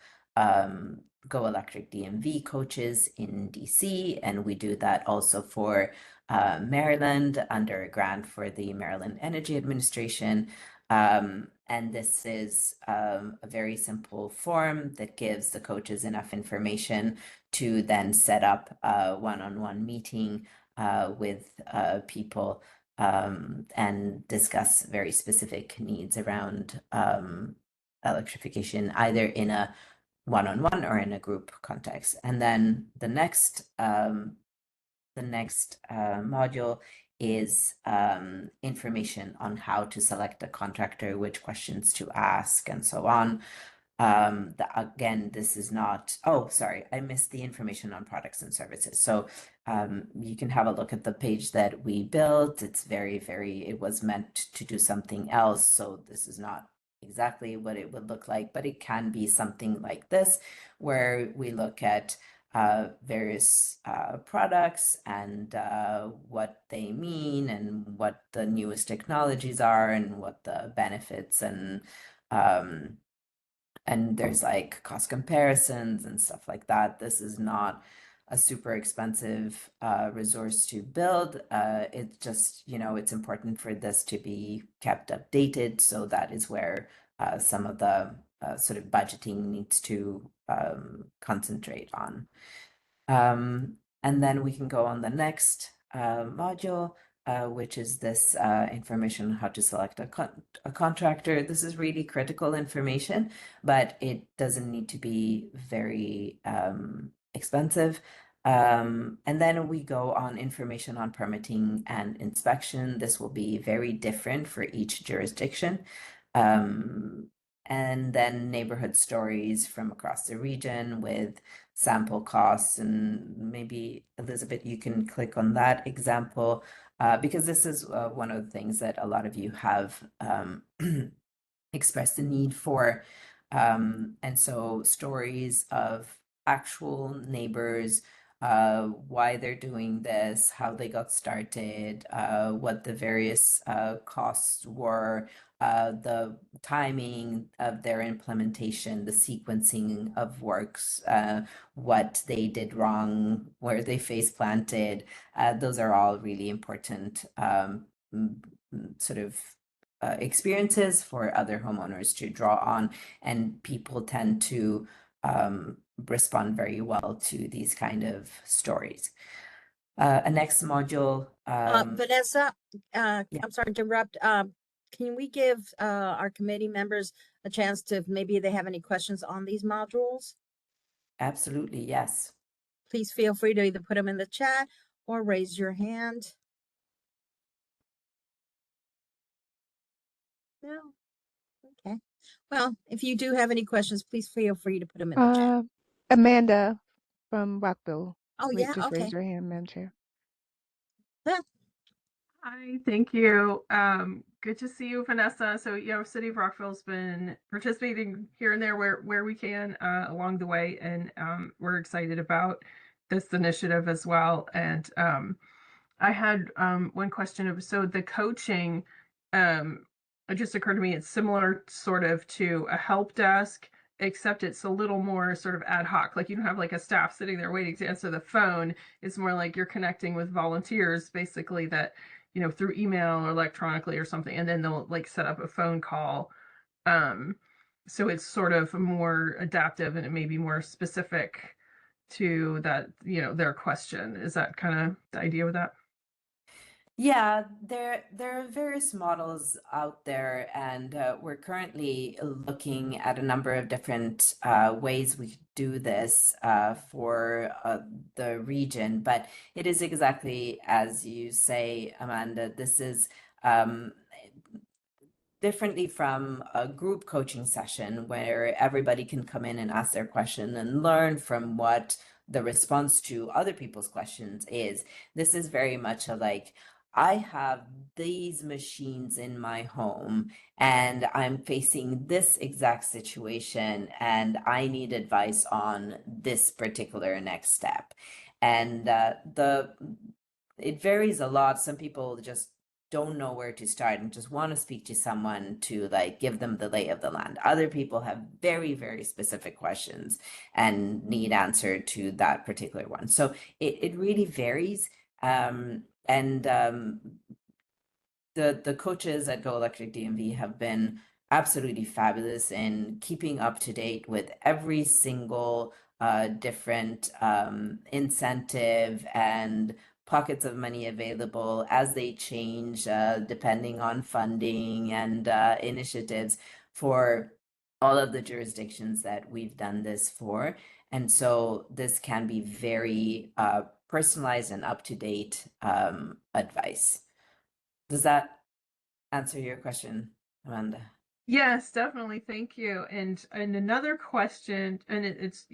Go Electric DMV coaches in DC, and we do that also for Maryland under a grant for the Maryland Energy Administration. And this is a very simple form that gives the coaches enough information to then set up a one-on-one meeting with people and discuss very specific needs around electrification, either in a one-on-one or in a group context. And then the next module is information on how to select a contractor, which questions to ask, and so on. Again, this is not, oh, sorry, I missed the information on products and services. So you can have a look at the page that we built. It's it was meant to do something else. So this is not exactly what it would look like, but it can be something like this, where we look at various products and what they mean and what the newest technologies are and what the benefits and there's like cost comparisons and stuff like that. This is not a super expensive resource to build. It's just, it's important for this to be kept updated. So that is where some of the sort of budgeting needs to concentrate on. And then we can go on the next module, which is this information on how to select a contractor. This is really critical information, but it doesn't need to be very expensive. And then we go on information on permitting and inspection. This will be very different for each jurisdiction. And then neighborhood stories from across the region with sample costs. And maybe, Elizabeth, you can click on that example, because this is one of the things that a lot of you have expressed the need for. And so stories of actual neighbors, why they're doing this, how they got started, what the various costs were, the timing of their implementation, the sequencing of works, what they did wrong, where they face planted. Those are all really important sort of experiences for other homeowners to draw on, and people tend to respond very well to these kind of stories. A next module. Vanessa, yeah. I'm sorry to interrupt. Can we give our committee members a chance to, maybe they have any questions on these modules? Absolutely, yes. Please feel free to either put them in the chat or raise your hand. No. Okay. Well, if you do have any questions, please feel free to put them in the chat. Amanda from Rockville. Oh, yeah. Just Okay. raise your hand, Madam Chair. Hi, thank you. Good to see you, Vanessa. So, City of Rockville's been participating here and there where we can along the way, and we're excited about this initiative as well. And I had one question. So the coaching, it just occurred to me, it's similar sort of to a help desk, except it's a little more sort of ad hoc. Like you don't have like a staff sitting there waiting to answer the phone. It's more like you're connecting with volunteers, basically, that through email or electronically or something, and then they'll like set up a phone call. So it's sort of more adaptive, and it may be more specific to that, their question. Is that kind of the idea with that? Yeah, there are various models out there, and we're currently looking at a number of different ways we could do this for the region. But it is exactly as you say, Amanda. This is differently from a group coaching session where everybody can come in and ask their question and learn from what the response to other people's questions is. This is very much a like, I have these machines in my home and I'm facing this exact situation and I need advice on this particular next step. And it varies a lot. Some people just don't know where to start and just want to speak to someone to like give them the lay of the land. Other people have very, very specific questions and need answer to that particular one. So it really varies. The coaches at Go Electric DMV have been absolutely fabulous in keeping up to date with every single different incentive and pockets of money available as they change depending on funding and initiatives for all of the jurisdictions that we've done this for. And so this can be very personalized and up-to-date advice. Does that answer your question, Amanda? Yes, definitely. Thank you. And another question, and it's,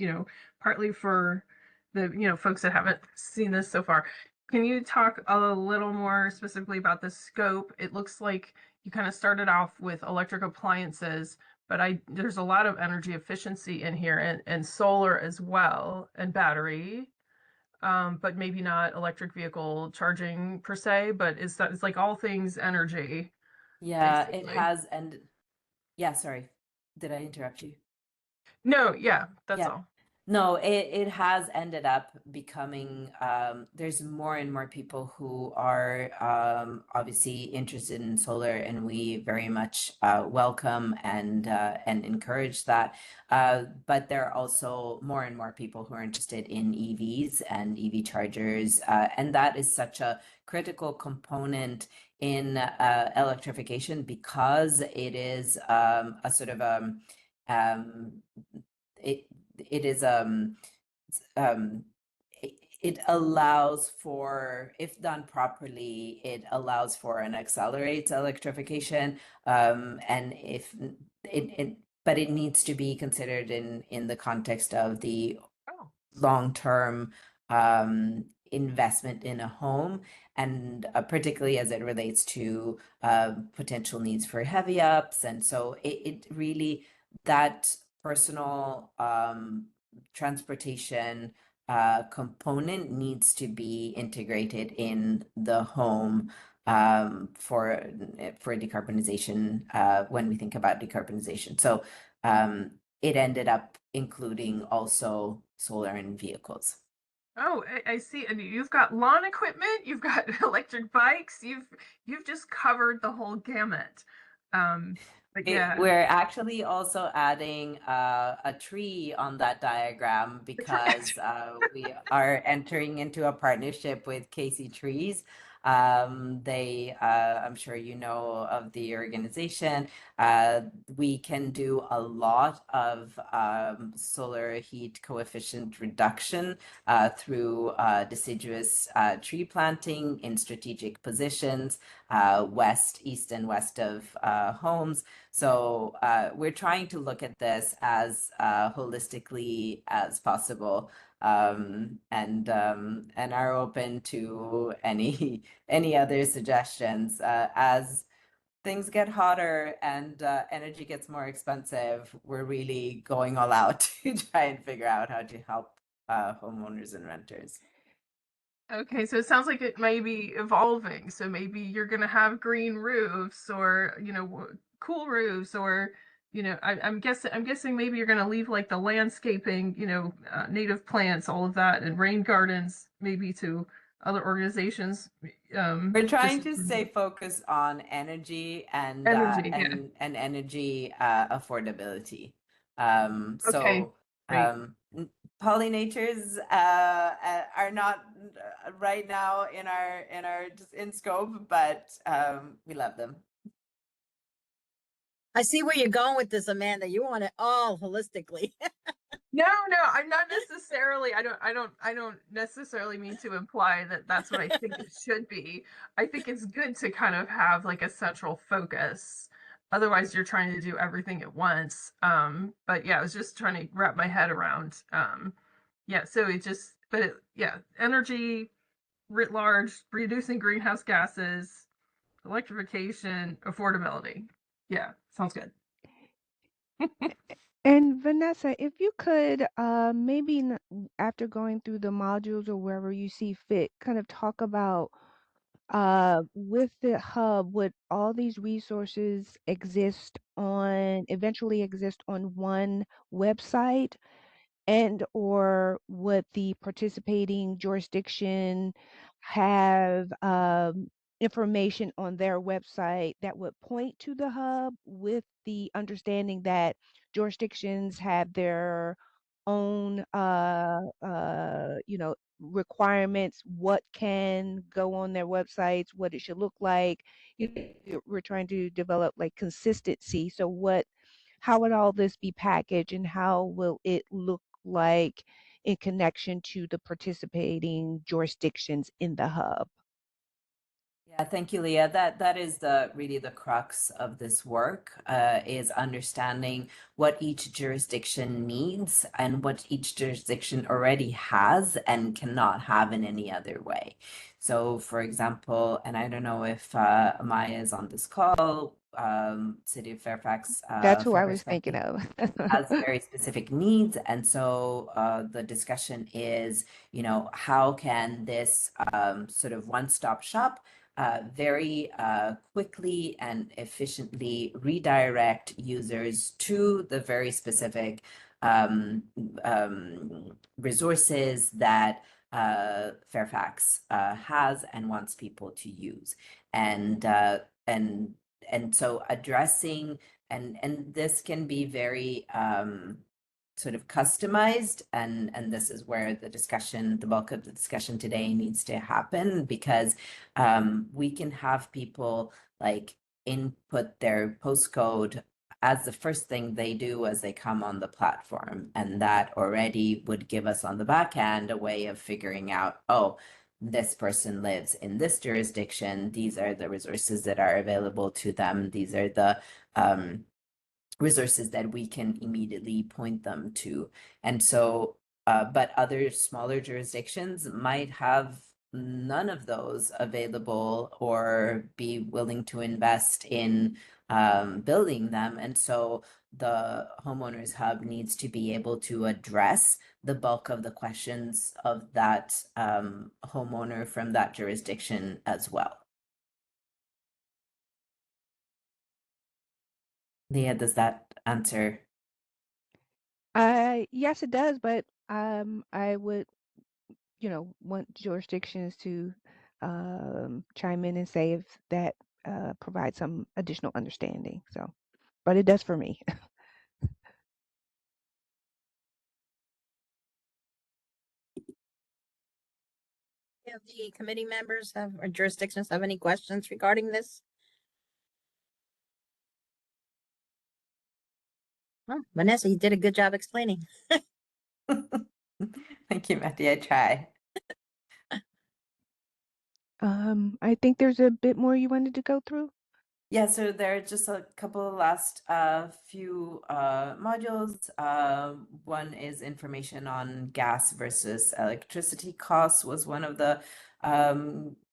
partly for the, folks that haven't seen this so far. Can you talk a little more specifically about the scope? It looks like you kind of started off with electric appliances, but there's a lot of energy efficiency in here and solar as well and battery. But maybe not electric vehicle charging per se, but it's like all things energy. Yeah, it Basically. has, and yeah, sorry, did I interrupt you? No, yeah, that's Yeah. all. No, it has ended up becoming, there's more and more people who are obviously interested in solar, and we very much welcome and encourage that. But there are also more and more people who are interested in EVs and EV chargers, and that is such a critical component in electrification because it is a sort of it allows for, if done properly, it allows for and accelerates electrification. And if but it needs to be considered in the context of the long-term investment in a home, and particularly as it relates to potential needs for heavy ups. And so it really, that personal transportation component needs to be integrated in the home for decarbonization when we think about decarbonization. So it ended up including also solar and vehicles. Oh, I see. And you've got lawn equipment, you've got electric bikes, you've just covered the whole gamut. But yeah. We're actually also adding a tree on that diagram because we are entering into a partnership with Casey Trees. They, I'm sure you know of the organization. We can do a lot of solar heat coefficient reduction through deciduous tree planting in strategic positions, west, east, and west of homes. So we're trying to look at this as holistically as possible, and are open to any other suggestions as things get hotter and energy gets more expensive. We're really going all out to try and figure out how to help homeowners and renters. Okay, so it sounds like it may be evolving. So maybe you're going to have green roofs, or cool roofs, or I'm guessing maybe you're going to leave like the landscaping, native plants, all of that, and rain gardens maybe to other organizations. We're trying to stay focused on energy and Energy, yeah. and energy affordability. Okay, great. Pollinators are not right now in our in scope, but we love them. I see where you're going with this, Amanda. You want it all holistically. No, I'm not necessarily. I don't necessarily mean to imply that that's what I think it should be. I think it's good to kind of have like a central focus. Otherwise, you're trying to do everything at once. But yeah, I was just trying to wrap my head around. Yeah, so it just, but yeah, energy writ large, reducing greenhouse gases, electrification, affordability. Yeah, sounds good. And Vanessa, if you could, maybe after going through the modules or wherever you see fit, kind of talk about with the hub, would all these resources eventually exist on one website? And or would the participating jurisdiction have information on their website that would point to the hub, with the understanding that jurisdictions have their own requirements, what can go on their websites, what it should look like. We're trying to develop like consistency. So how would all this be packaged, and how will it look like in connection to the participating jurisdictions in the hub? Yeah, thank you, Leah. That is really the crux of this work, is understanding what each jurisdiction needs and what each jurisdiction already has and cannot have in any other way. So, for example, and I don't know if Maya is on this call, City of Fairfax, That's who I was Fairfax thinking of. has very specific needs, and so the discussion is, how can this sort of one-stop shop very quickly and efficiently redirect users to the very specific resources that Fairfax has and wants people to use, and so addressing, and this can be very sort of customized, and this is where the bulk of the discussion today needs to happen, because we can have people like input their postcode as the first thing they do as they come on the platform, and that already would give us on the back end a way of figuring out, oh, this person lives in this jurisdiction, these are the resources that are available to them, these are the resources that we can immediately point them to. And so, but other smaller jurisdictions might have none of those available or be willing to invest in building them. And so the Homeowners Hub needs to be able to address the bulk of the questions of that homeowner from that jurisdiction as well. Leah, does that answer? Yes, it does, but I would, want jurisdictions to chime in and say if that provides some additional understanding. So, but it does for me. If the committee members or jurisdictions have any questions regarding this? Oh, Vanessa, you did a good job explaining. Thank you, Matty. I try. I think there's a bit more you wanted to go through. Yeah, so there are just a couple of last few modules. One is information on gas versus electricity costs, was one of the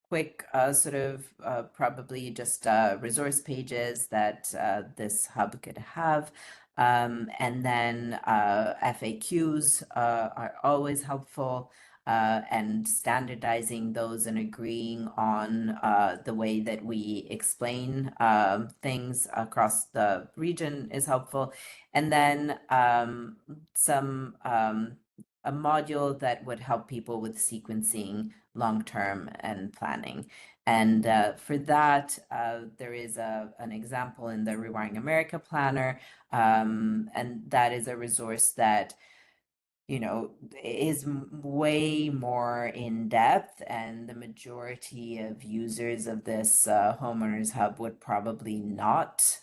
quick sort of probably just resource pages that this hub could have. And then FAQs are always helpful. And standardizing those and agreeing on the way that we explain things across the region is helpful. And then a module that would help people with sequencing long-term and planning. And for that, there is an example in the Rewiring America Planner, and that is a resource that is way more in depth, and the majority of users of this Homeowners Hub would probably not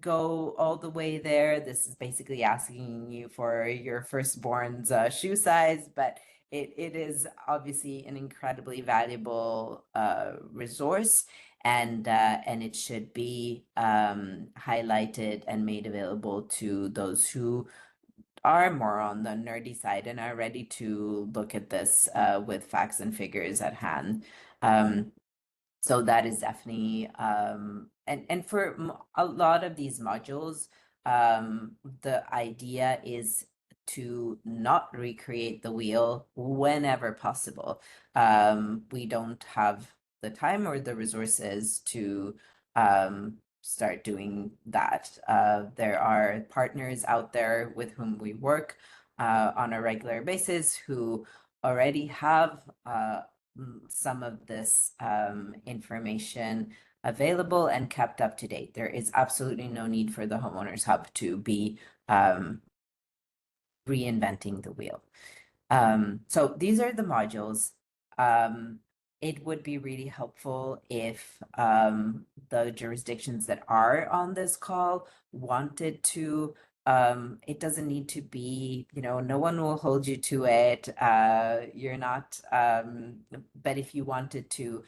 go all the way there. This is basically asking you for your firstborn's shoe size, but it is obviously an incredibly valuable resource, and it should be highlighted and made available to those who are more on the nerdy side and are ready to look at this with facts and figures at hand. So that is definitely and for a lot of these modules, the idea is to not recreate the wheel whenever possible. We don't have the time or the resources to start doing that. There are partners out there with whom we work on a regular basis who already have some of this information available and kept up to date. There is absolutely no need for the Homeowners Hub to be reinventing the wheel. So these are the modules. It would be really helpful if the jurisdictions that are on this call wanted to, it doesn't need to be, no one will hold you to it. You're not, but if you wanted to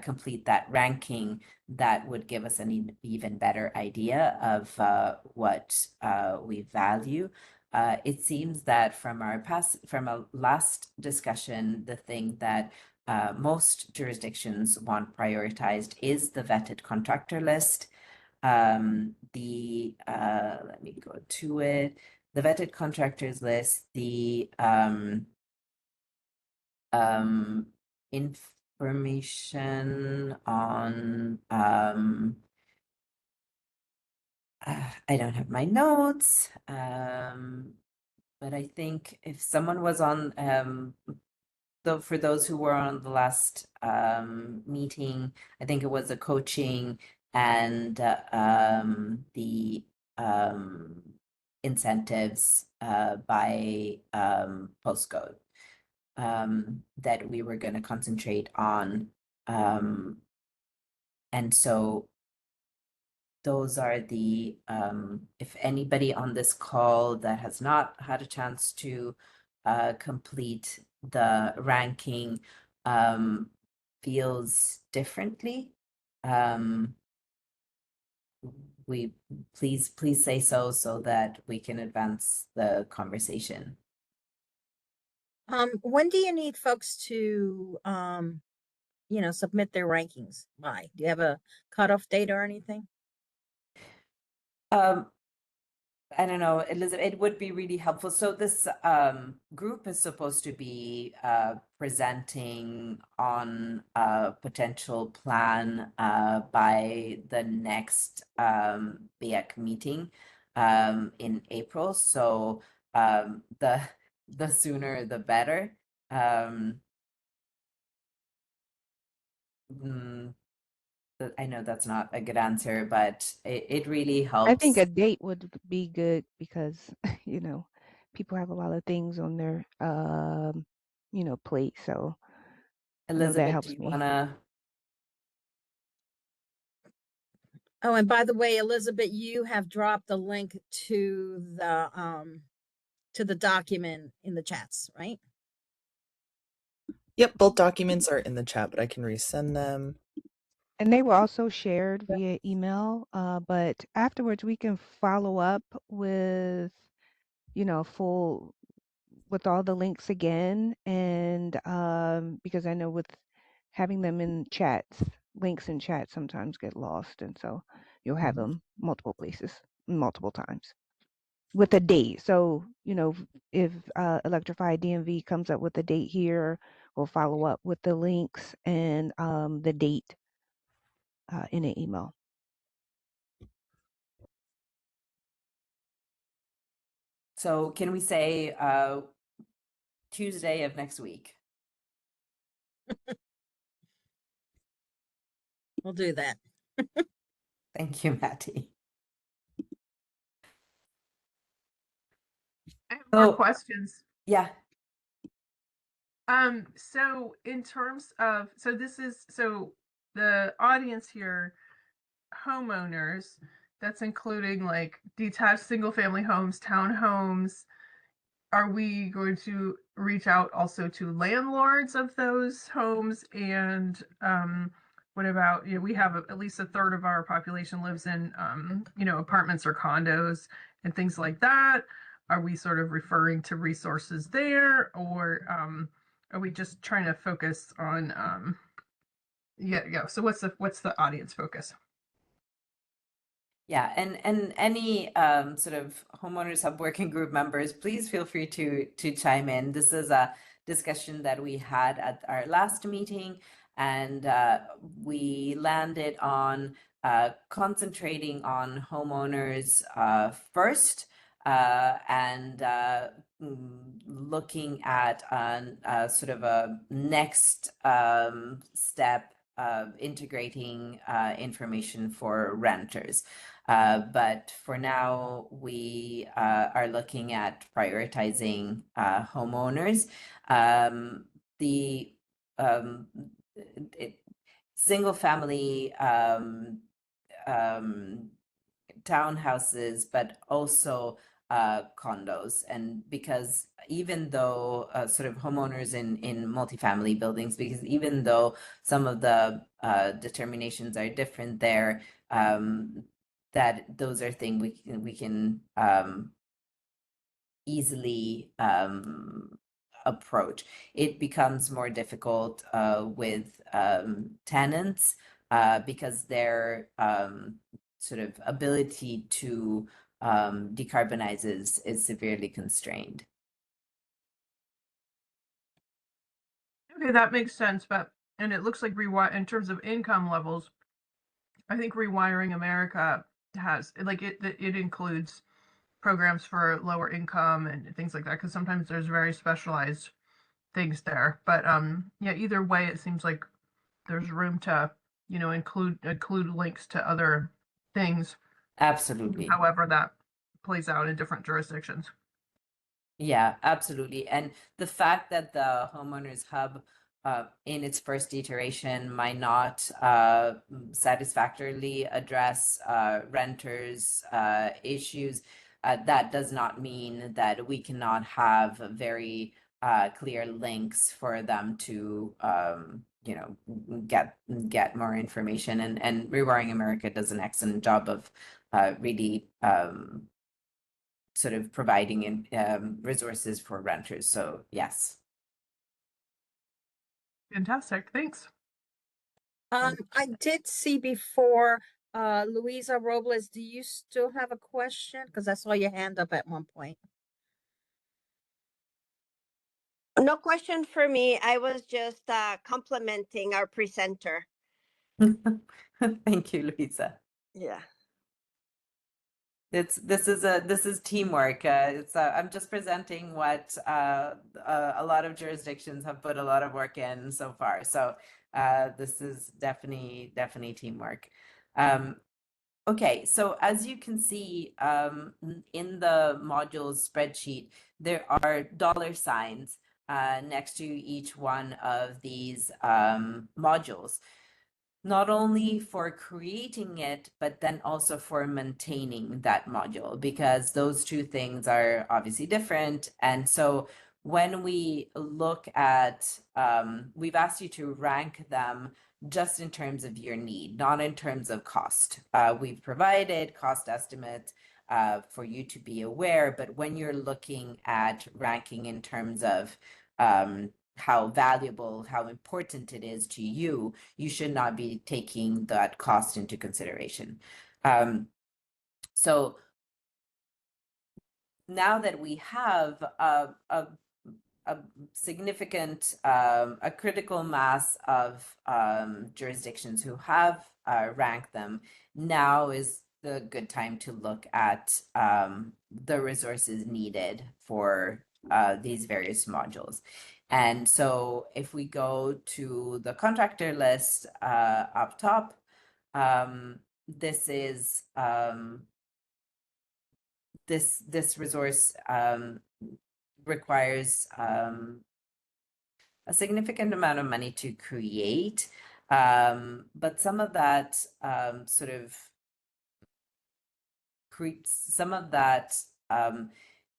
complete that ranking, that would give us an even better idea of what we value. It seems that from a last discussion, the thing that most jurisdictions want prioritized is the vetted contractor list. Let me go to it. The vetted contractors list, the information on I don't have my notes, but I think if someone was on for those who were on the last meeting, I think it was the coaching and the incentives by postcode that we were going to concentrate on. And so those are the, if anybody on this call that has not had a chance to complete the ranking feels differently, we please say so that we can advance the conversation. When do you need folks to, submit their rankings by? Do you have a cutoff date or anything? I don't know, Elizabeth, it would be really helpful. So this group is supposed to be presenting on a potential plan by the next BEAC meeting in April. So the sooner the better. I know that's not a good answer, but it really helps. I think a date would be good because, people have a lot of things on their, plate. So that Elizabeth, helps do you me. want to? Oh, and by the way, Elizabeth, you have dropped the link to the document in the chats, right? Yep, both documents are in the chat, but I can resend them. And they were also shared via email, but afterwards we can follow up with, full with all the links again. And because I know with having them in chats, links in chat sometimes get lost. And so you'll have them multiple places, multiple times with a date. So, if Electrify DMV comes up with a date here, we'll follow up with the links and the date in an email. So can we say Tuesday of next week? We'll do that. Thank you, Matty. I have more So questions. yeah, So in terms of, so the audience here, homeowners, that's including like detached single family homes, townhomes. Are we going to reach out also to landlords of those homes? And what about, we have at least a third of our population lives in, apartments or condos and things like that. are we sort of referring to resources there, or are we just trying to focus on so what's the audience focus? Yeah, and any sort of homeowners hub working group members, please feel free to chime in. This is a discussion that we had at our last meeting, and we landed on concentrating on homeowners first, and looking at sort of a next step of integrating information for renters. But for now, we are looking at prioritizing homeowners. The single family townhouses, but also condos. And because even though sort of homeowners in multifamily buildings, because even though some of the determinations are different there, that those are things we can easily approach. It becomes more difficult with tenants because their sort of ability to decarbonize is severely constrained. Okay, that makes sense. And it looks like in terms of income levels, I think Rewiring America has it includes programs for lower income and things like that, because sometimes there's very specialized things there. But yeah, either way, it seems like there's room to include links to other things, Absolutely. however that plays out in different jurisdictions. Yeah, absolutely. And the fact that the Homeowners Hub in its first iteration might not satisfactorily address renters' issues, that does not mean that we cannot have very clear links for them to get more information. And Rewiring America does an excellent job of really sort of providing resources for renters. So yes. Fantastic, thanks. I did see before, Luisa Robles, do you still have a question? Because I saw your hand up at one point. No question for me. I was just complimenting our presenter. Thank you, Luisa. Yeah. This is teamwork. I'm just presenting what a lot of jurisdictions have put a lot of work in so far. So this is definitely teamwork. Okay, so as you can see in the modules spreadsheet, there are dollar signs next to each one of these modules. Not only for creating it, but then also for maintaining that module, because those two things are obviously different. And so when we look at, we've asked you to rank them just in terms of your need, not in terms of cost. We've provided cost estimates for you to be aware, but when you're looking at ranking in terms of how valuable, how important it is to you, you should not be taking that cost into consideration. So now that we have a significant, a critical mass of jurisdictions who have ranked them, now is the good time to look at the resources needed for these various modules. And so if we go to the contractor list up top, this is this resource requires a significant amount of money to create, but some of that sort of some of that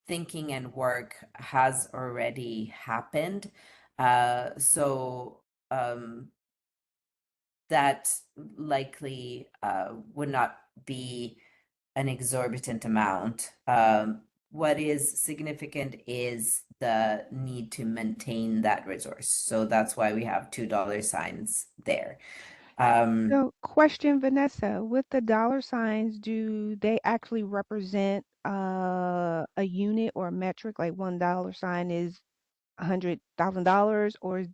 thinking and work has already happened. So that likely would not be an exorbitant amount. what is significant is the need to maintain that resource. So that's why we have $2 there. So, question, Vanessa, with the dollar signs, do they actually represent a unit or a metric? Like $1 is $100,000, or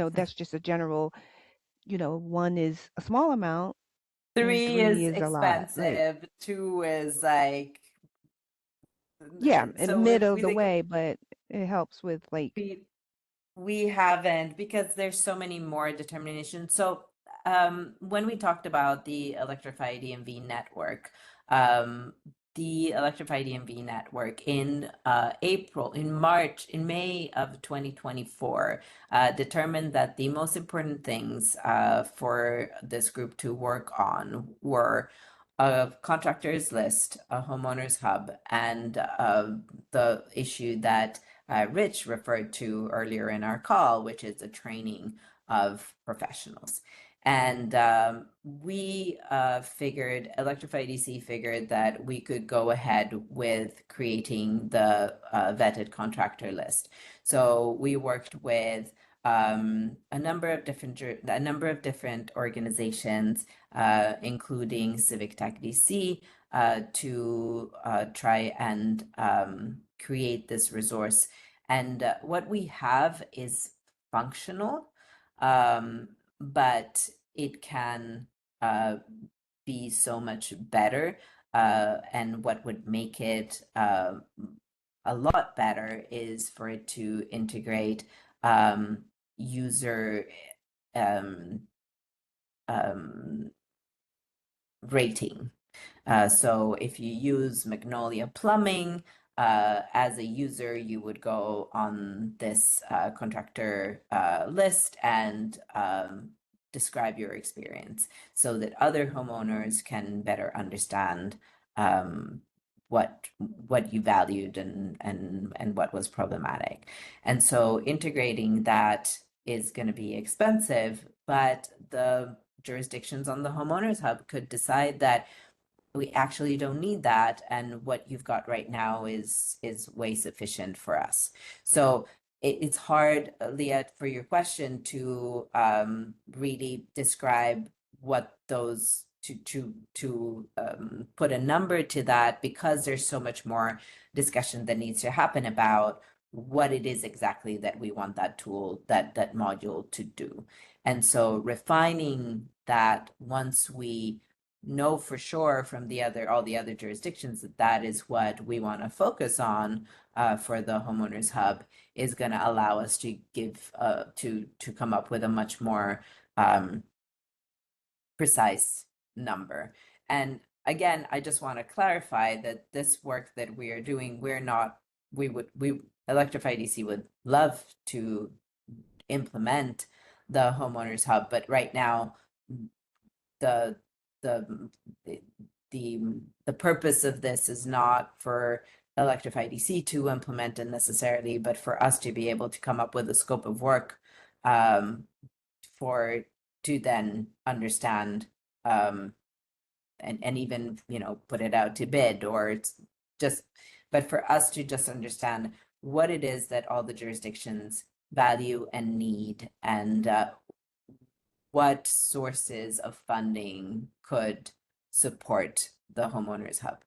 that's just a general, one is a small amount and 3 three is is a lot. Like, expensive, 2 is like, yeah, in the so if middle of we the think way, but it helps with like, we haven't, because there's so many more determinations. So when we talked about the Electrify DMV network, the Electrify DMV network in May of 2024, determined that the most important things for this group to work on were a contractors list, a homeowners hub, and the issue that Rich referred to earlier in our call, which is the training of professionals. And we figured, Electrify DC figured that we could go ahead with creating the vetted contractor list. So we worked with a number of different organizations, including Civic Tech DC, to try and create this resource. And what we have is functional, but it can be so much better. And what would make it a lot better is for it to integrate user rating. So if you use Magnolia Plumbing as a user, you would go on this contractor list and describe your experience so that other homeowners can better understand what you valued and what was problematic. And so integrating that is going to be expensive, but the jurisdictions on the homeowners hub could decide that we actually don't need that, and what you've got right now is way sufficient for us. So it's hard, Leah, for your question to really describe what those to put a number to that, because there's so much more discussion that needs to happen about what it is exactly that we want that tool, that module to do. And so refining that, once we know for sure from all the other jurisdictions that is what we want to focus on for the homeowners hub, is going to allow us to give to come up with a much more precise number. And again, I just want to clarify that this work that we are doing, Electrify DC would love to implement the homeowners hub, but right now the purpose of this is not for Electrify DC to implement it necessarily, but for us to be able to come up with a scope of work to then understand and even put it out to bid, or it's just, but for us to just understand what it is that all the jurisdictions value and need, and what sources of funding could support the homeowners hub.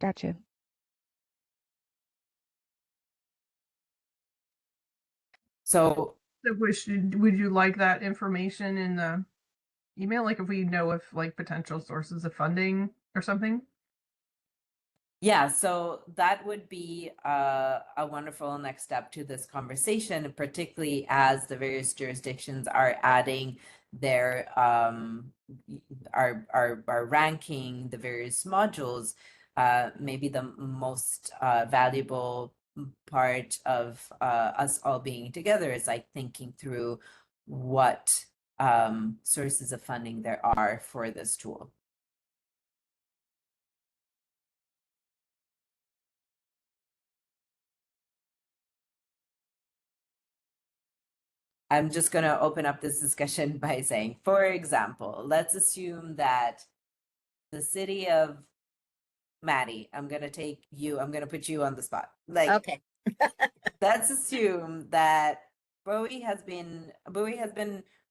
gotcha. So would you like that information in the email? Like if we know if like potential sources of funding or something? yeah, so that would be a wonderful next step to this conversation, particularly as the various jurisdictions are adding their are ranking the various modules. Maybe the most valuable part of us all being together is like thinking through what sources of funding there are for this tool. I'm just going to open up this discussion by saying, for example, let's assume that the city of Maddie, I'm gonna put you on the spot. Like, Okay. let's assume that Bowie has been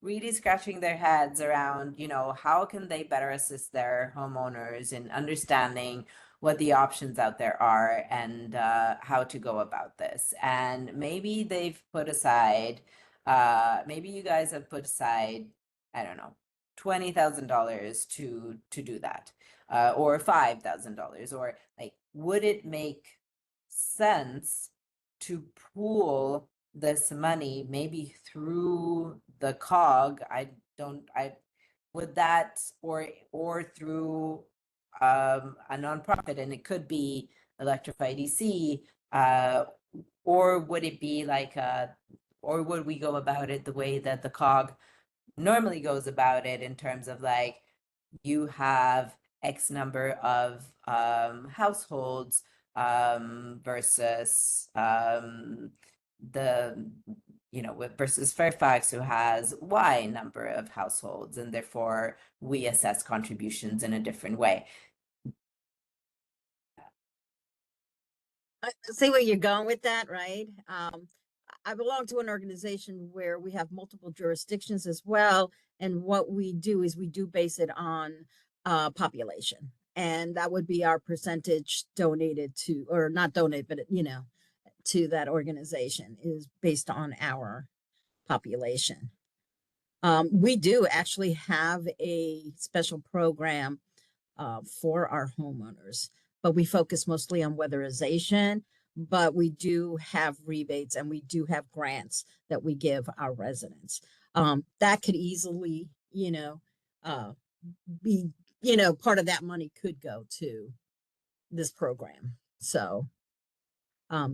really scratching their heads around, how can they better assist their homeowners in understanding what the options out there are and how to go about this. And maybe they've put aside, maybe you guys have put aside, I don't know, $20,000 to do that, or $5,000, or like, would it make sense to pool this money maybe through the cog? Would that, or through a nonprofit, and it could be Electrify DC, or would it be like or would we go about it the way that the cog normally goes about it, in terms of like, you have X number of households versus versus Fairfax, who has Y number of households, and therefore we assess contributions in a different way. I see where you're going with that, right? I belong to an organization where we have multiple jurisdictions as well. And what we do is we do base it on population. And that would be our percentage donated to, or not donated, but, to that organization is based on our population. We do actually have a special program for our homeowners, but we focus mostly on weatherization. But we do have rebates and we do have grants that we give our residents. That could easily, be, part of that money could go to this program. So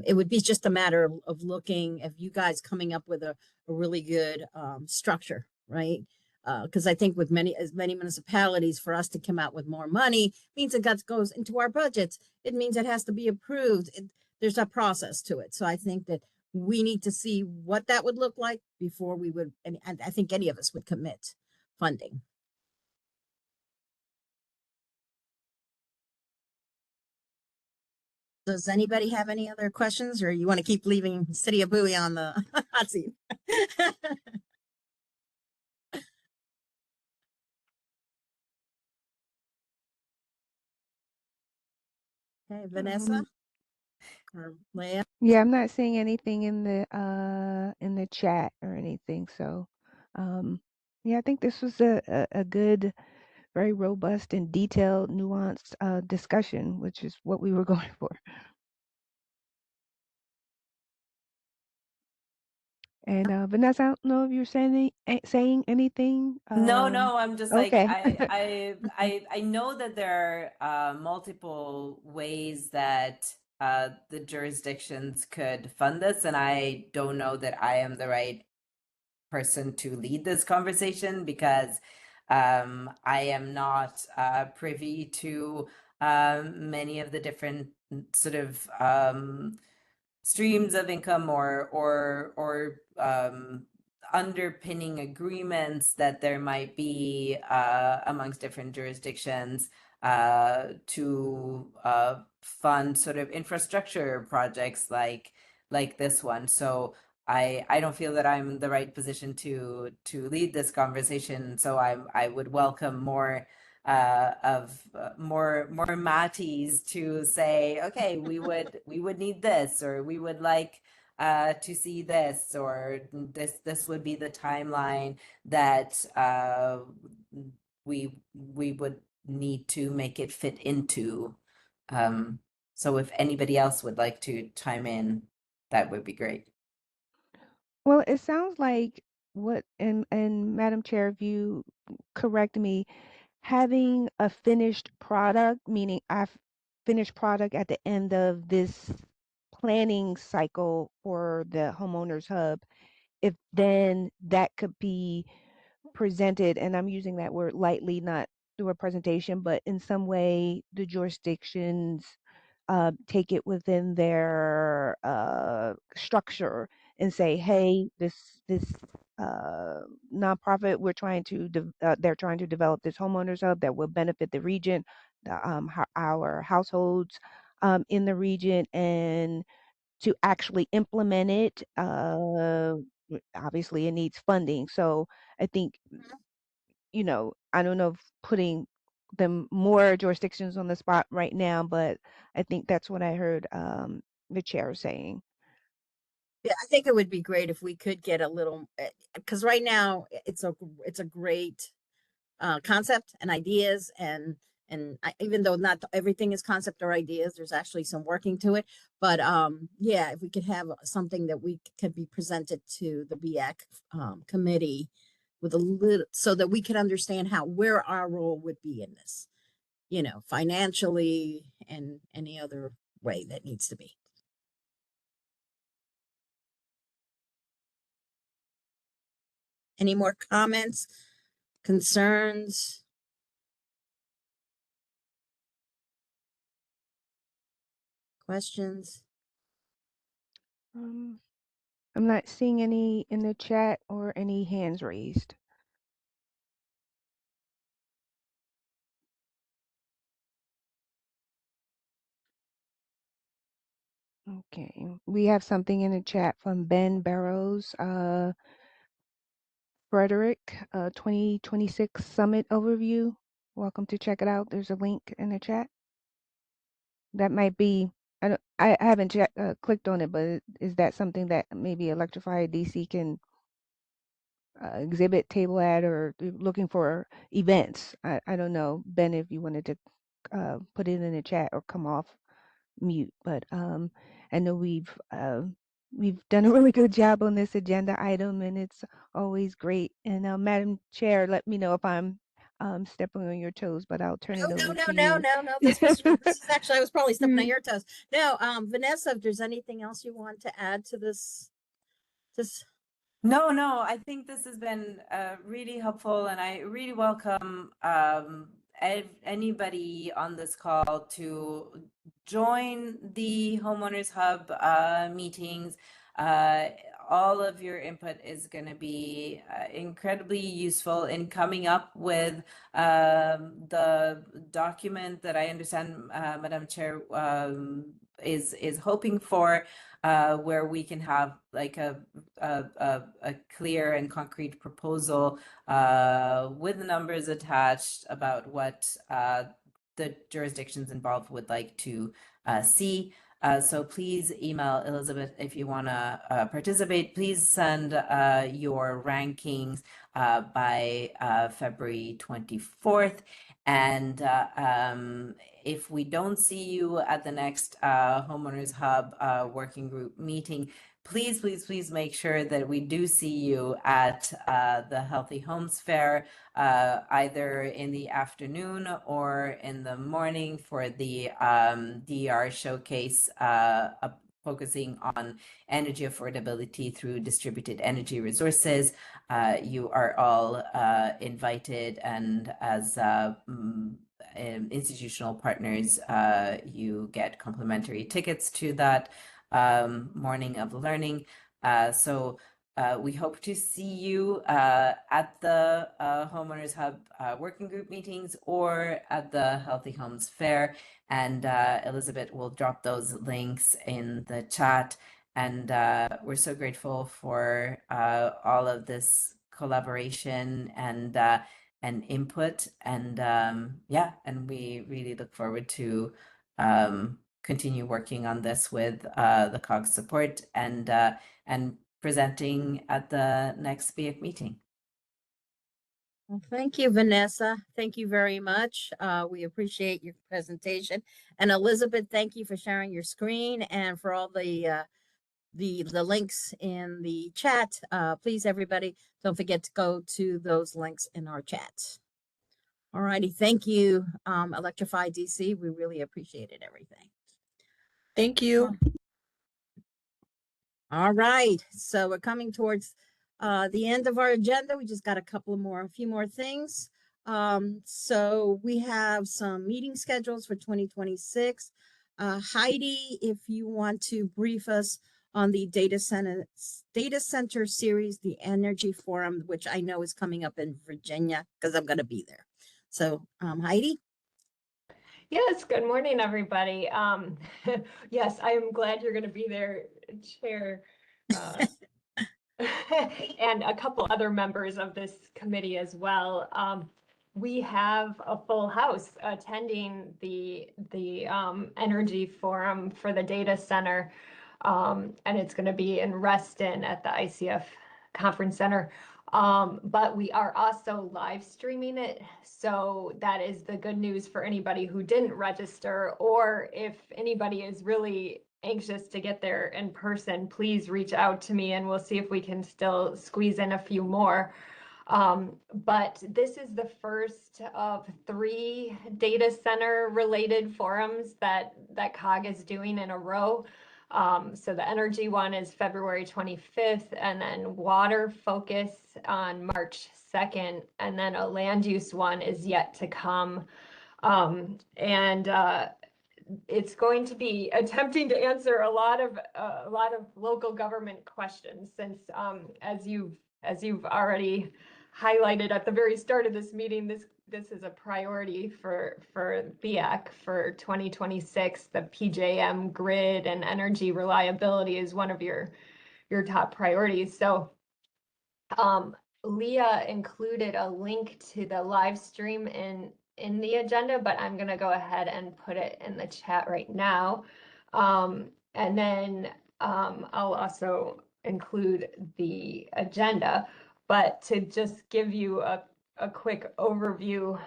it would be just a matter of looking, of you guys coming up with a really good structure, right? Because I think with many municipalities, for us to come out with more money means it goes into our budgets. It means it has to be approved. There's a process to it. So I think that we need to see what that would look like before we would, and I think any of us would commit funding. Does anybody have any other questions, or you want to keep leaving City of Bowie on the hot seat? Okay, Vanessa or Leah? Yeah, I'm not seeing anything in the chat or anything. So, yeah, I think this was a good, very robust and detailed, nuanced discussion, which is what we were going for. And Vanessa, I don't know if you're saying anything. No, I'm just like, okay. I know that there are multiple ways that the jurisdictions could fund this, and I don't know that I am the right person to lead this conversation, because I am not privy to many of the different sort of streams of income or underpinning agreements that there might be amongst different jurisdictions to fund sort of infrastructure projects like this one. So I don't feel that I'm the right position to lead this conversation. So I would welcome more more Matties to say, okay, we would need this, or we would like to see this, or this would be the timeline that we would need to make it fit into. So if anybody else would like to chime in, that would be great. Well, it sounds like and Madam Chair, if you correct me, having a finished product, meaning finished product at the end of this planning cycle for the homeowners hub, if then that could be presented, and I'm using that word lightly, not through a presentation, but in some way the jurisdictions take it within their structure and say, hey, this nonprofit, they're trying to develop this homeowners hub that will benefit the region. our households in the region and to actually implement it. Obviously, it needs funding. So I think, I don't know if putting them more jurisdictions on the spot right now, but I think that's what I heard the chair saying. Yeah, I think it would be great if we could get a little, because right now it's a great concept and ideas and even though not everything is concept or ideas, there's actually some working to it. But yeah, if we could have something that we could be presented to the BIAC committee with a little, so that we could understand where our role would be in this, financially and any other way that needs to be. Any more comments, concerns? Questions? I'm not seeing any in the chat or any hands raised. Okay, we have something in the chat from Ben Barrows. Frederick, 2026 Summit Overview. Welcome to check it out. There's a link in the chat. That might be, I haven't clicked on it, but is that something that maybe Electrify DC can exhibit, table at, or looking for events? I don't know, Ben, if you wanted to put it in the chat or come off mute, but I know we've done a really good job on this agenda item, and it's always great. And Madam Chair, let me know if I'm stepping on your toes, but I'll turn it over to you. No. This is actually, I was probably stepping on your toes. No, Vanessa, if there's anything else you want to add to this. No, I think this has been really helpful, and I really welcome anybody on this call to join the Homeowners Hub meetings. All of your input is going to be incredibly useful in coming up with the document that I understand Madam Chair is hoping for, where we can have like a clear and concrete proposal with the numbers attached about what the jurisdictions involved would like to see. So please email Elizabeth if you want to participate. Please send your rankings by February 24th. And if we don't see you at the next Homeowners Hub working group meeting, please make sure that we do see you at the Healthy Homes Fair, either in the afternoon or in the morning for the DER showcase, focusing on energy affordability through distributed energy resources. You are all invited, and as institutional partners, you get complimentary tickets to that morning of learning. So we hope to see you at the Homeowners Hub working group meetings or at the Healthy Homes Fair. And Elizabeth will drop those links in the chat. And we're so grateful for all of this collaboration and input. And and we really look forward to continue working on this with the COGS support and presenting at the next BIAC meeting. Well, thank you, Vanessa. Thank you very much. We appreciate your presentation. And Elizabeth, thank you for sharing your screen and for all the links in the chat. Please, everybody, don't forget to go to those links in our chat. All righty. Thank you, Electrify DC. We really appreciated everything. Thank you. All right. So we're coming towards the end of our agenda. We just got a few more things. So we have some meeting schedules for 2026. Heidi, if you want to brief us on the data center series, the Energy Forum, which I know is coming up in Virginia because I'm going to be there. So Heidi. Yes, good morning, everybody. Yes, I am glad you're going to be there, Chair, and a couple other members of this committee as well. We have a full house attending the energy forum for the data center, and it's going to be in Reston at the ICF Conference Center. But we are also live streaming it. So that is the good news for anybody who didn't register, or if anybody is really anxious to get there in person, please reach out to me and we'll see if we can still squeeze in a few more. But this is the first of 3 data center related forums that COG is doing in a row. So the energy one is February 25th, and then water focus on March 2nd, and then a land use one is yet to come. It's going to be attempting to answer a lot of local government questions, since as you've already highlighted at the very start of this meeting, this is a priority for BEAC for 2026. The PJM grid and energy reliability is one of your top priorities. So Leah included a link to the live stream in the agenda, but I'm going to go ahead and put it in the chat right now. And then I'll also include the agenda. But to just give you a quick overview,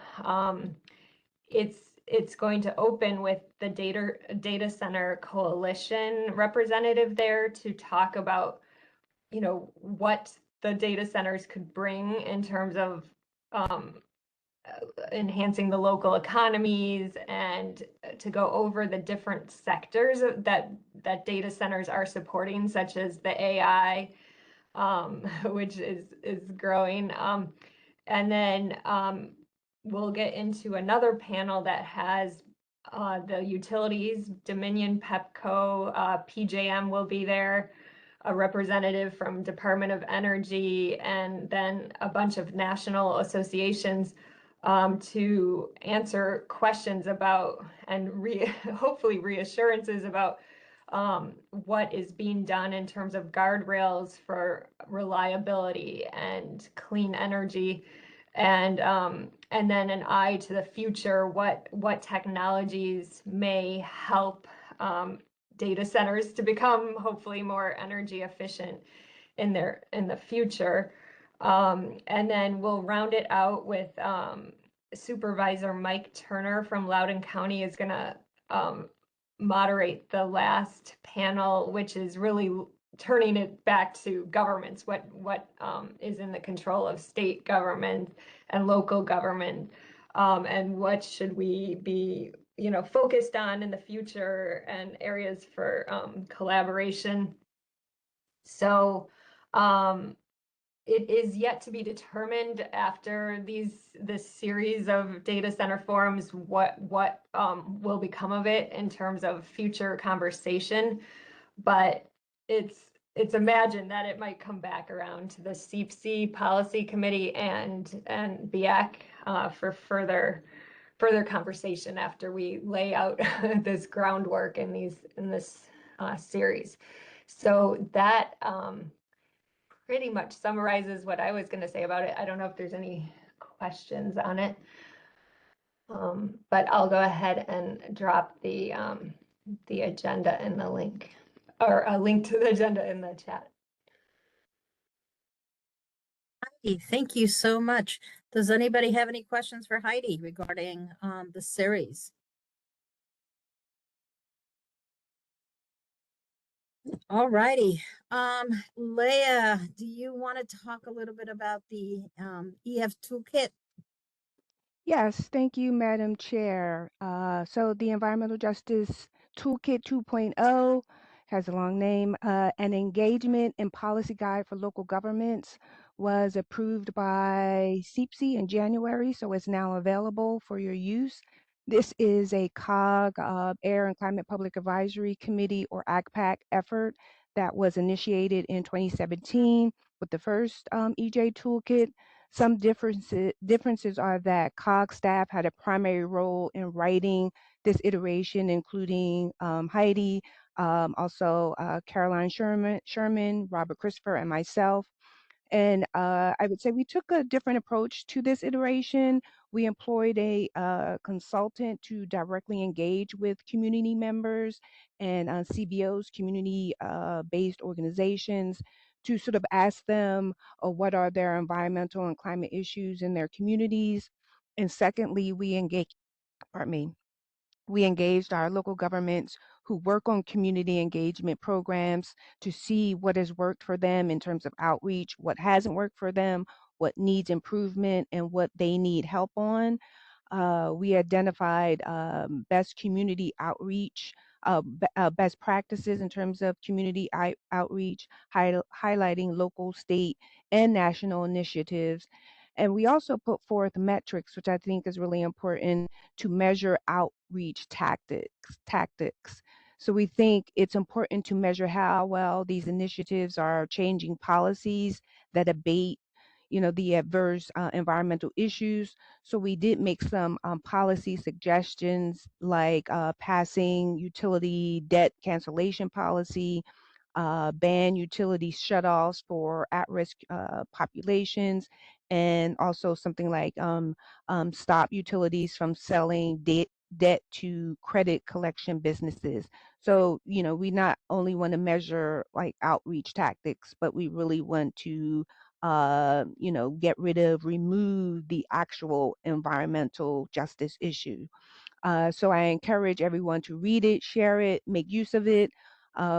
it's going to open with the Data Center Coalition representative there to talk about, what the data centers could bring in terms of enhancing the local economies, and to go over the different sectors that data centers are supporting, such as the AI, which is growing. And then we'll get into another panel that has the utilities, Dominion, Pepco, PJM will be there, a representative from Department of Energy, and then a bunch of national associations to answer questions about, and hopefully reassurances about what is being done in terms of guardrails for reliability and clean energy, and then an eye to the future, what technologies may help data centers to become hopefully more energy efficient in the future. And then we'll round it out with Supervisor Mike Turner from Loudoun County is going to moderate the last panel, which is really turning it back to governments, what is in the control of state government and local government, and what should we be focused on in the future, and areas for collaboration. So it is yet to be determined after this series of data center forums what will become of it in terms of future conversation, but it's imagined that it might come back around to the CPC Policy Committee and BEAC for further conversation after we lay out this groundwork in this series. So that pretty much summarizes what I was going to say about it. I don't know if there's any questions on it, but I'll go ahead and drop the agenda in the link, or a link to the agenda in the chat. Heidi, thank you so much. Does anybody have any questions for Heidi regarding the series? All righty. Leah, do you want to talk a little bit about the EF Toolkit? Yes, thank you, Madam Chair. So the Environmental Justice Toolkit 2.0 has a long name. An engagement and policy guide for local governments was approved by CPC in January, so it's now available for your use. This is a COG, Air and Climate Public Advisory Committee, or ACPAC effort that was initiated in 2017 with the first EJ Toolkit. Some differences are that COG staff had a primary role in writing this iteration, including Heidi, also Caroline Sherman, Robert Christopher, and myself. And I would say we took a different approach to this iteration. We employed a consultant to directly engage with community members and CBOs, community-based organizations, to sort of ask them what are their environmental and climate issues in their communities. And secondly, we engaged our local governments who work on community engagement programs to see what has worked for them in terms of outreach, what hasn't worked for them, what needs improvement, and what they need help on. We identified best community outreach, best practices in terms of community outreach, highlighting local, state, and national initiatives. And we also put forth metrics, which I think is really important, to measure outreach tactics. So we think it's important to measure how well these initiatives are changing policies that abate, the adverse environmental issues. So we did make some policy suggestions, like passing utility debt cancellation policy, ban utility shutoffs for at-risk populations, and also something like stop utilities from selling debt to credit collection businesses. So, we not only want to measure like outreach tactics, but we really want to remove the actual environmental justice issue. So I encourage everyone to read it, share it, make use of it.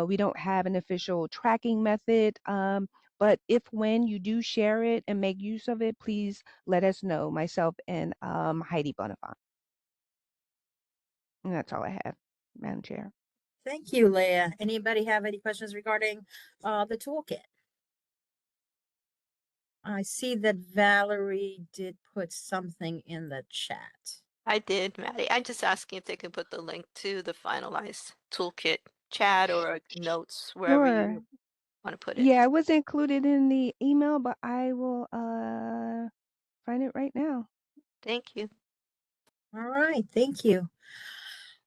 We don't have an official tracking method, but when you do share it and make use of it, please let us know, myself and Heidi Bonifant. And that's all I have, Madam Chair. Thank you, Leah. Anybody have any questions regarding the toolkit? I see that Valerie did put something in the chat. I did, Maddie. I'm just asking if they can put the link to the finalized toolkit chat or notes, wherever Sure. you want to put it. Yeah, it was included in the email, but I will find it right now. Thank you. All right, thank you.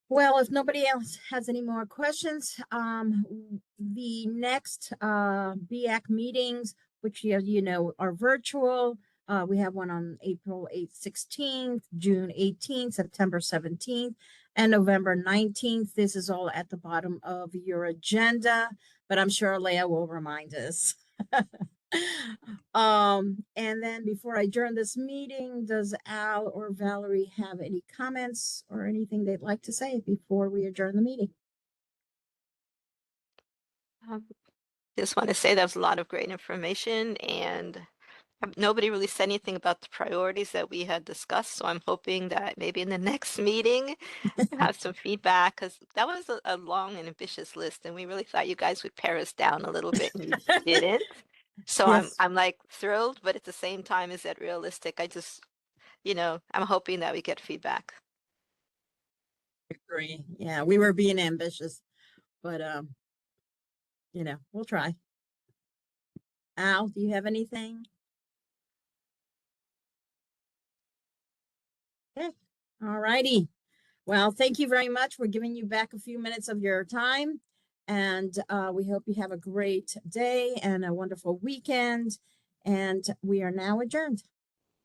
Well, if nobody else has any more questions, the next BAC meetings, which are virtual. We have one on April 8th, 16th, June 18th, September 17th, and November 19th. This is all at the bottom of your agenda, but I'm sure Leah will remind us. And then before I adjourn this meeting, does Al or Valerie have any comments or anything they'd like to say before we adjourn the meeting? Just want to say that was a lot of great information, and nobody really said anything about the priorities that we had discussed. So I'm hoping that maybe in the next meeting, have some feedback, because that was a long and ambitious list, and we really thought you guys would pare us down a little bit, and you didn't. So Yes. I'm like thrilled, but at the same time, is that realistic? I just, I'm hoping that we get feedback. Agree. Yeah, we were being ambitious, but we'll try. Al, do you have anything? Okay. All righty. Well, thank you very much. We're giving you back a few minutes of your time, and we hope you have a great day and a wonderful weekend. And we are now adjourned.